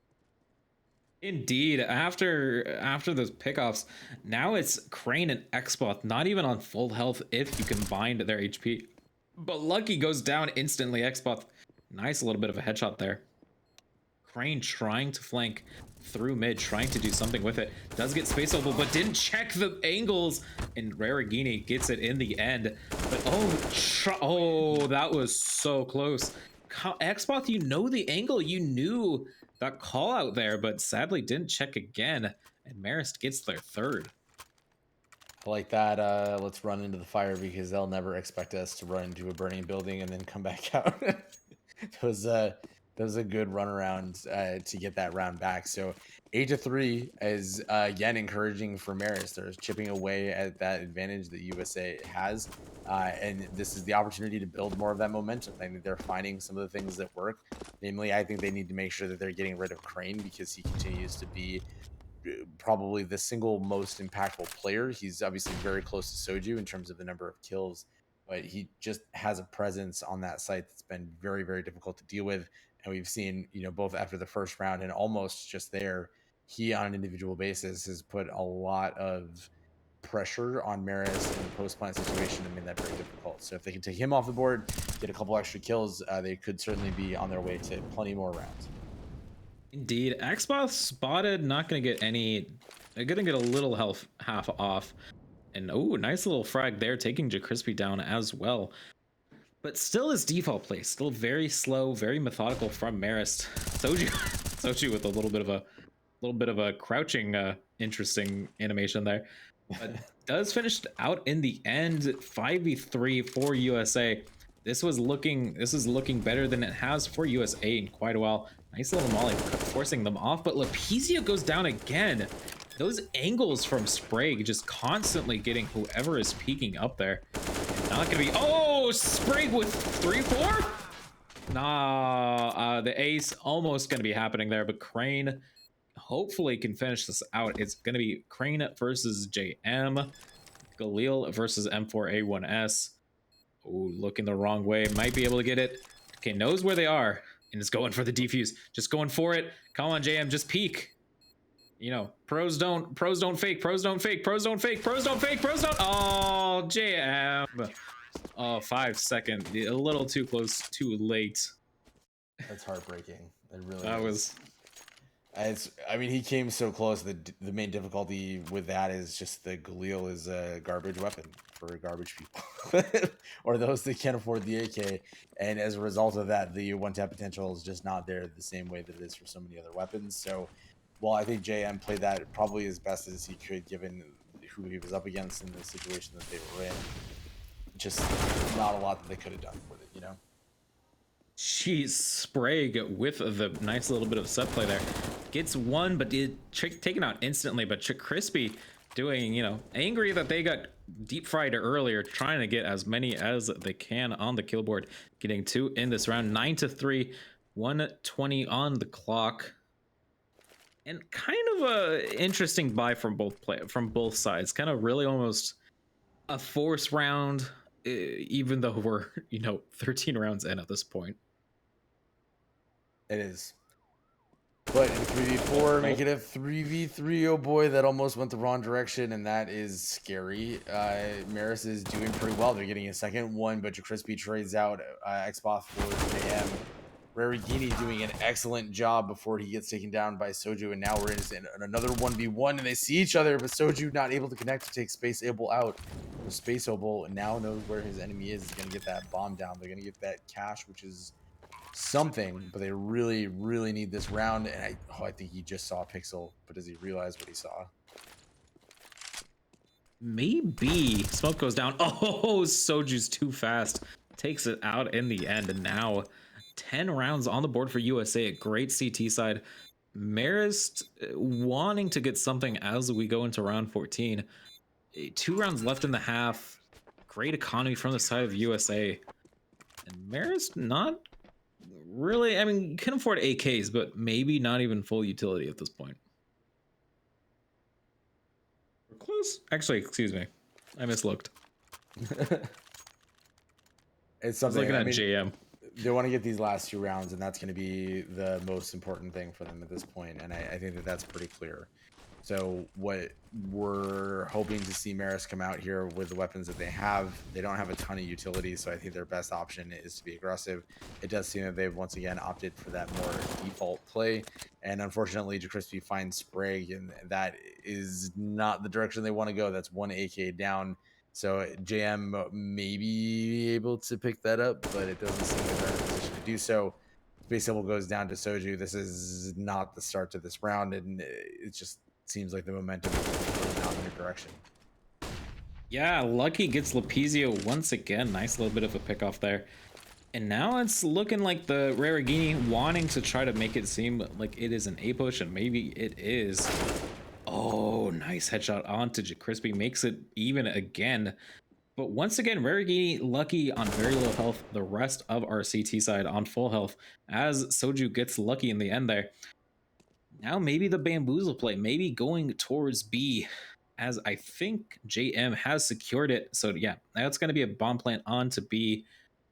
Indeed, after those pickoffs, now it's Crane and Xboth, not even on full health if you combined their HP. But Lucky goes down instantly. Xboth, nice little bit of a headshot there. Crane trying to flank through mid, trying to do something with it. Does get space oval, but didn't check the angles. And Rarigini gets it in the end. But oh, that was so close. Xboth, you know the angle. You knew that call out there, but sadly didn't check again. And Marist gets their 3rd. I like that. Let's run into the fire because they'll never expect us to run into a burning building and then come back out. That was a good run around to get that round back. So 8-3 is again encouraging for Marist. They're chipping away at that advantage that USA has, and this is the opportunity to build more of that momentum. I think they're finding some of the things that work. Namely, I think they need to make sure that they're getting rid of Crane because he continues to be probably the single most impactful player. He's obviously very close to Soju in terms of the number of kills, but he just has a presence on that site that's been very, very difficult to deal with. And we've seen, both after the first round and almost just there, he on an individual basis has put a lot of pressure on Marist in the post-plant situation and made that very difficult. So if they can take him off the board, get a couple extra kills, they could certainly be on their way to plenty more rounds. Indeed, Xboth spotted, not going to get any. They're going to get a little health half off. And nice little frag there, taking Crispy down as well. But still his default play, still very slow, very methodical from Marist. Soju with a little bit of a crouching, interesting animation there. But does finish out in the end, 5v3 for USA. This is looking better than it has for USA in quite a while. Nice little molly forcing them off, but Lapizia goes down again. Those angles from Sprague just constantly getting whoever is peeking up there. Not gonna be, Sprague with 3-4? Nah, the ace almost gonna be happening there, but Crane hopefully can finish this out. It's gonna be Crane versus JM, Galil versus M4A1S. Looking the wrong way, might be able to get it. Okay, knows where they are and is going for the defuse. Just going for it. Come on, JM, just peek. Pros don't fake, pros don't fake, pros don't fake, pros don't fake, pros don't. Oh, JM. Oh, 5 seconds. A little too close, too late. That's heartbreaking. It really was. I mean, he came so close. The main difficulty with that is just that Galil is a garbage weapon for garbage people, or those that can't afford the AK. And as a result of that, the one-tap potential is just not there the same way that it is for so many other weapons. So, while I think JM played that probably as best as he could, given who he was up against and the situation that they were in, just not a lot that they could have done with it, Jeez, Sprague with the nice little bit of set play there. Gets one, but taken out instantly. But Crispy doing, angry that they got deep fried earlier, trying to get as many as they can on the kill board. Getting 2 in this round, 9-3, 1:20 on the clock. And kind of a interesting buy from both sides. Kind of really almost a force round, even though we're 13 rounds in at this point. It is. But in 3v4, make it a 3v3. Oh boy, that almost went the wrong direction, and that is scary. Marist is doing pretty well. They're getting a second one, but Crispy trades out Xboth for JM. Rarigini doing an excellent job before he gets taken down by Soju, and now we're in another 1v1, and they see each other, but Soju not able to connect to take Space Able out. Space Able now knows where his enemy is. He's going to get that bomb down. They're going to get that cash, which is something, but they really, really need this round. And I think he just saw Pixel, but does he realize what he saw? Maybe. Smoke goes down. Oh, Soju's too fast. Takes it out in the end. And now 10 rounds on the board for USA. A great CT side. Marist wanting to get something as we go into round 14. 2 rounds left in the half. Great economy from the side of USA. And Marist not really, I mean, can afford AKs, but maybe not even full utility at this point. We're close. Actually, excuse me. I mislooked. It's something. I was looking at JM. They want to get these last 2 rounds, and that's going to be the most important thing for them at this point. And I think that that's pretty clear. So what we're hoping to see Marist come out here with the weapons that they have. They don't have a ton of utility, so I think their best option is to be aggressive. It does seem that they've once again opted for that more default play, and unfortunately JaCrispy finds Sprague, and that is not the direction they want to go. That's 1 AK down. So JM may be able to pick that up, but it doesn't seem like they're in a position to do so. Space Symbol goes down to Soju. This is not the start to this round, and it just seems like the momentum is going out in their direction. Yeah, Lucky gets Lapizio once again. Nice little bit of a pick off there. And now it's looking like the Rarigini wanting to try to make it seem like it is an A push, and maybe it is. Oh, nice headshot onto JaCrispy. Makes it even again. But once again, Rarigini Lucky on very low health. The rest of our CT side on full health as Soju gets lucky in the end there. Now maybe the bamboozle play, maybe going towards B, as I think JM has secured it. So yeah, that's going to be a bomb plant on to B.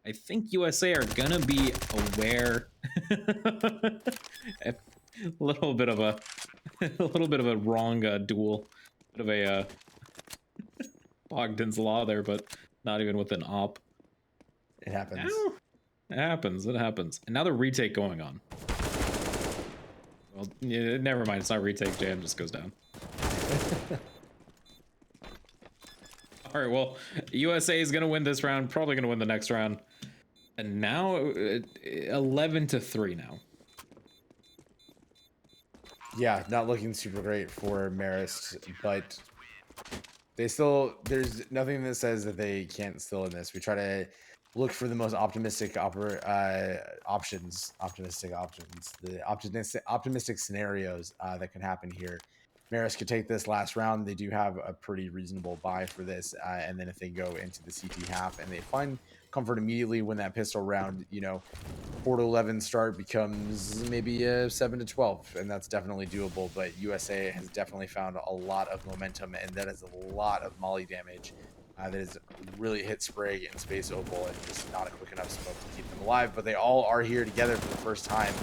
I think USA are going to be aware. A little bit of a wrong duel. Bit of a Bogdan's Law there, but not even with an op. It happens. Now, it happens. And now the retake going on. Well, yeah, never mind. It's not retake. JM just goes down. All right. Well, USA is gonna win this round. Probably gonna win the next round. And now 11-3 now. Yeah, not looking super great for Marist, but there's nothing that says that they can't still in this. We try to look for the most optimistic options, the optimistic scenarios that can happen here. Marist could take this last round. They do have a pretty reasonable buy for this, and then if they go into the CT half and they find comfort immediately when that pistol round, 4-11 start becomes maybe a 7-12, and that's definitely doable. But USA has definitely found a lot of momentum, and that is a lot of molly damage that has really hit Sprague and Space Opal, and just not a quick enough smoke to keep them alive. But they all are here together for the first time.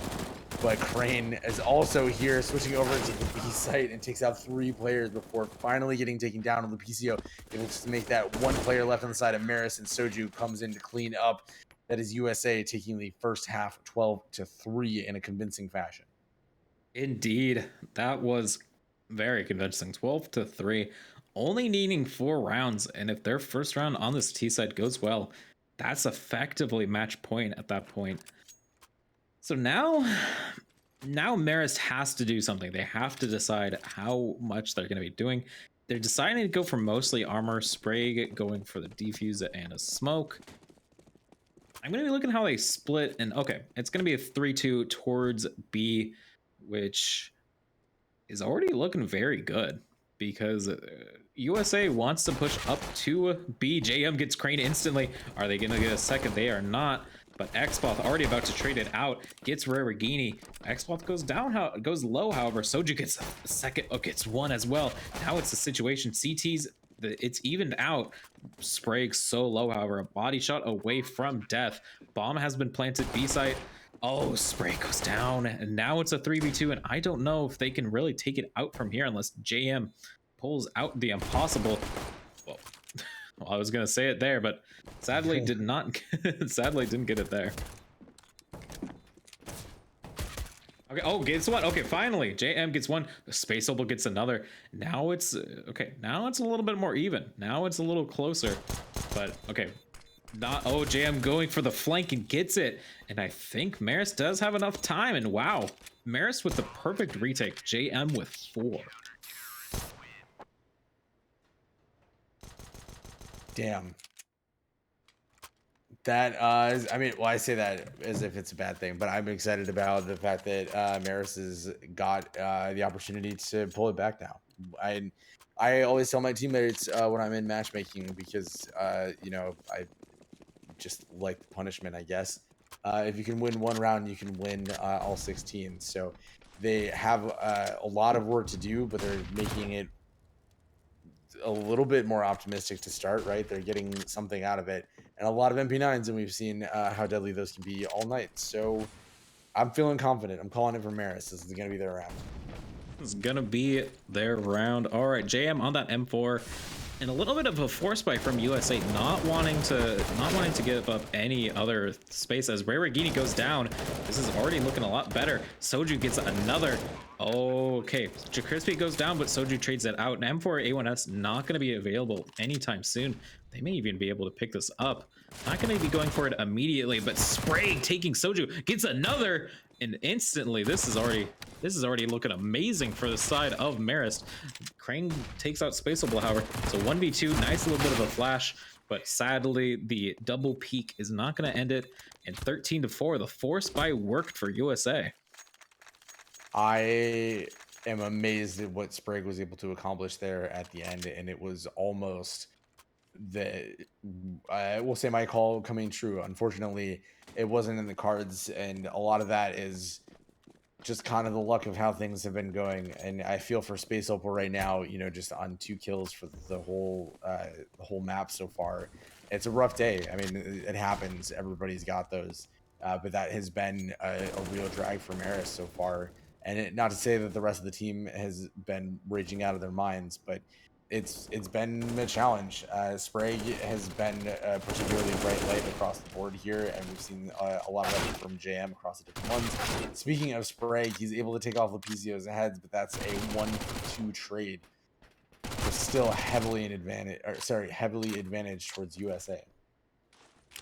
But Crane is also here, switching over to the B site, and takes out 3 players before finally getting taken down on Lupicio, able to make that 1 player left on the side of Marist, and Soju comes in to clean up. That is USA taking the first half 12-3 in a convincing fashion. Indeed, that was very convincing. 12-3, only needing 4 rounds, and if their first round on this T side goes well, that's effectively match point at that point. So now Marist has to do something. They have to decide how much they're going to be doing. They're deciding to go for mostly armor. Sprague going for the defuse and a smoke. I'm going to be looking how they split. And okay, it's going to be a 3-2 towards B, which is already looking very good because USA wants to push up to B. JM gets Crane instantly. Are they going to get a second? They are not. But Xboth already about to trade it out, gets Rarigini. Xboth goes down, goes low, however. Soju gets a second, gets 1 as well. Now it's a situation. CT's, it's evened out. Sprague so low, however. A body shot away from death. Bomb has been planted B site. Oh, Sprague goes down. And now it's a 3v2, and I don't know if they can really take it out from here unless JM pulls out the impossible. Well, I was gonna say it there, but sadly did not. Sadly didn't get it there. Okay. Oh, gets 1. Okay, finally, JM gets 1. Space Opal gets another. Now it's okay. Now it's a little bit more even. Now it's a little closer. But okay, Not, oh, JM going for the flank and gets it. And I think Marist does have enough time. And wow, Marist with the perfect retake. JM with 4. Damn. That I mean, well, I say that as if it's a bad thing, but I'm excited about the fact that Marist has got the opportunity to pull it back now. I always tell my teammates when I'm in matchmaking, because you know, I just like the punishment, I guess. If you can win one round, you can win all 16. So they have a lot of work to do, but they're making it a little bit more optimistic to start, right? They're getting something out of it, and a lot of MP9s, and we've seen how deadly those can be all night. So I'm feeling confident. I'm calling it for Marist. This is going to be their round. It's gonna be their round. All right, JM on that M4, and a little bit of a force spike from USA, not wanting to give up any other space as Rarigini goes down. This is already looking a lot better. Soju gets another. Okay, Crispy goes down, but Soju trades that out. And M4 A1S not going to be available anytime soon. They may even be able to pick this up. Not going to be going for it immediately, but Sprague taking Soju gets another, and instantly this is already looking amazing for the side of Marist. Crane takes out Spaceable, however. So 1v2, nice little bit of a flash, but sadly the double peak is not going to end it. And 13-4, the force buy worked for USA. I am amazed at what Sprague was able to accomplish there at the end, and it was almost I will say my call coming true. Unfortunately, it wasn't in the cards, and a lot of that is just kind of the luck of how things have been going. And I feel for Space Opal right now, you know, just on 2 kills for the whole map so far. It's a rough day. I mean, it happens. Everybody's got those, but that has been a real drag for Marist so far. And not to say that the rest of the team has been raging out of their minds, but it's been a challenge. Sprague has been particularly bright light across the board here, and we've seen a lot of effort from JM across the different ones. Speaking of Sprague, he's able to take off Lepizio's heads, but that's a 1-2 trade. We're still heavily advantaged towards USA.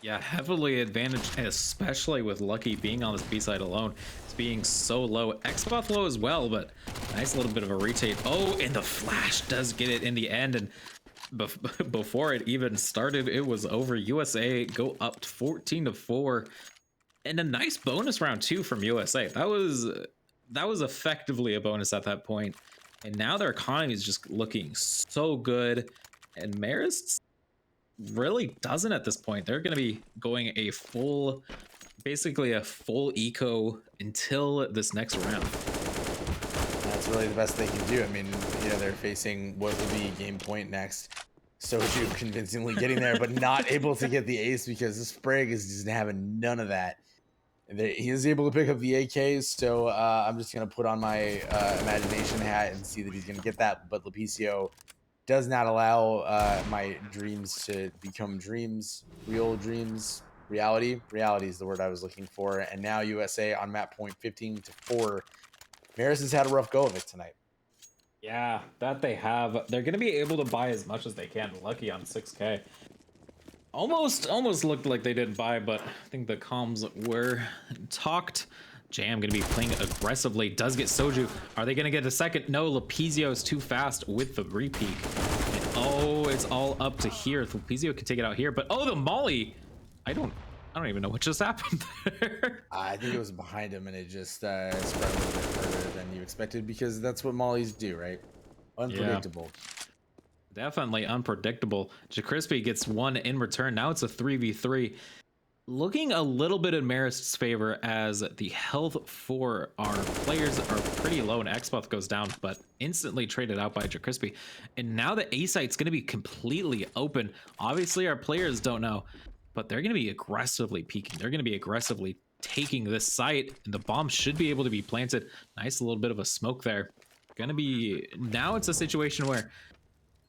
Yeah, heavily advantaged, especially with Lucky being on this B side alone. It's being so low. Xbox low as well, but nice little bit of a retake. Oh, and the flash does get it in the end. And before it even started, it was over. USA go up to 14-4. And a nice bonus round too from USA. That was effectively a bonus at that point. And now their economy is just looking so good. And Marist's really doesn't at this point. They're going to be going basically a full eco until this next round. That's really the best they can do. I mean, you know, they're facing what will be game point next. Soju convincingly getting there, but not able to get the ace because the Sprague is just having none of that. He is able to pick up the AKs, so I'm just going to put on my imagination hat and see that he's going to get that. But Lepicio does not allow my dreams to become dreams, real dreams, reality. Reality is the word I was looking for. And now USA on map point 15-4. Marist has had a rough go of it tonight. Yeah, that they have. They're going to be able to buy as much as they can. Lucky on 6K. Almost looked like they didn't buy, but I think the comms were talked. Jam going to be playing aggressively. Does get Soju. Are they going to get a second? No, Lepizio is too fast with the repeat. And oh, it's all up to here. Lepizio can take it out here, but oh, the Molly. I don't even know what just happened there. I think it was behind him, and it just spread a little bit further than you expected, because that's what Mollies do, right? Unpredictable. Yeah, definitely unpredictable. Crispy gets 1 in return. Now it's a 3v3. Looking a little bit in Marist's favor, as the health for our players are pretty low, and Xbox goes down, but instantly traded out by Crispy. And now the A site's going to be completely open. Obviously, our players don't know, but they're going to be aggressively peeking. They're going to be aggressively taking this site, and the bomb should be able to be planted. Nice little bit of a smoke there. Now it's a situation where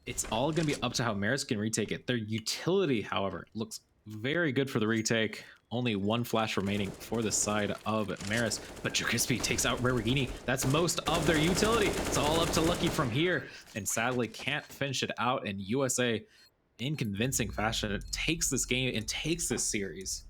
it's all going to be up to how Marist can retake it. Their utility, however, looks very good for the retake. Only 1 flash remaining for the side of Marist, but Crispy takes out Rarigini. That's most of their utility. It's all up to Lucky from here, and sadly can't finish it out. And USA in convincing fashion, it takes this game and takes this series.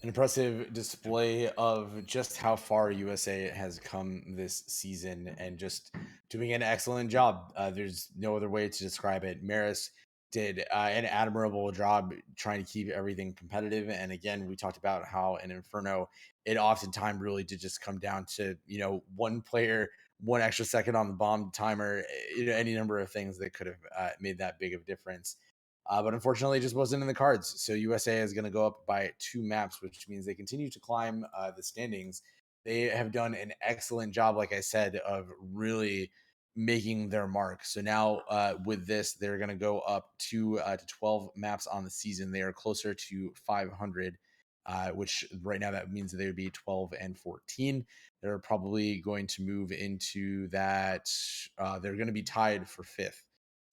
An impressive display of just how far USA has come this season and just doing an excellent job. There's no other way to describe it. Marist did an admirable job trying to keep everything competitive. And again, we talked about how in Inferno, it oftentimes really did just come down to, one player, one extra second on the bomb timer, any number of things that could have made that big of a difference. But unfortunately, it just wasn't in the cards. So USA is going to go up by 2 maps, which means they continue to climb the standings. They have done an excellent job, like I said, of really making their mark. So now with this, they're going to go up to 12 maps on the season. They are closer to 500, which right now that means that they would be 12 and 14. They're probably going to move into that. They're going to be tied for 5th.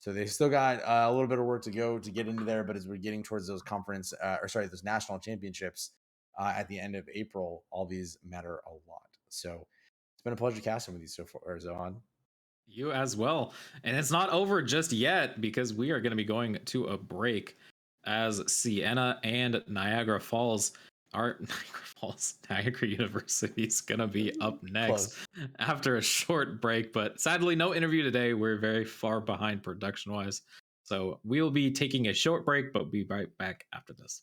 So they still got a little bit of work to go to get into there, but as we're getting towards those those national championships at the end of April, all these matter a lot. So it's been a pleasure casting with you so far, Zohan. You as well. And it's not over just yet because we are going to be going to a break as Siena and Niagara Falls. Niagara University is going to be up next after a short break. But sadly, no interview today. We're very far behind production wise. So we'll be taking a short break, but be right back after this.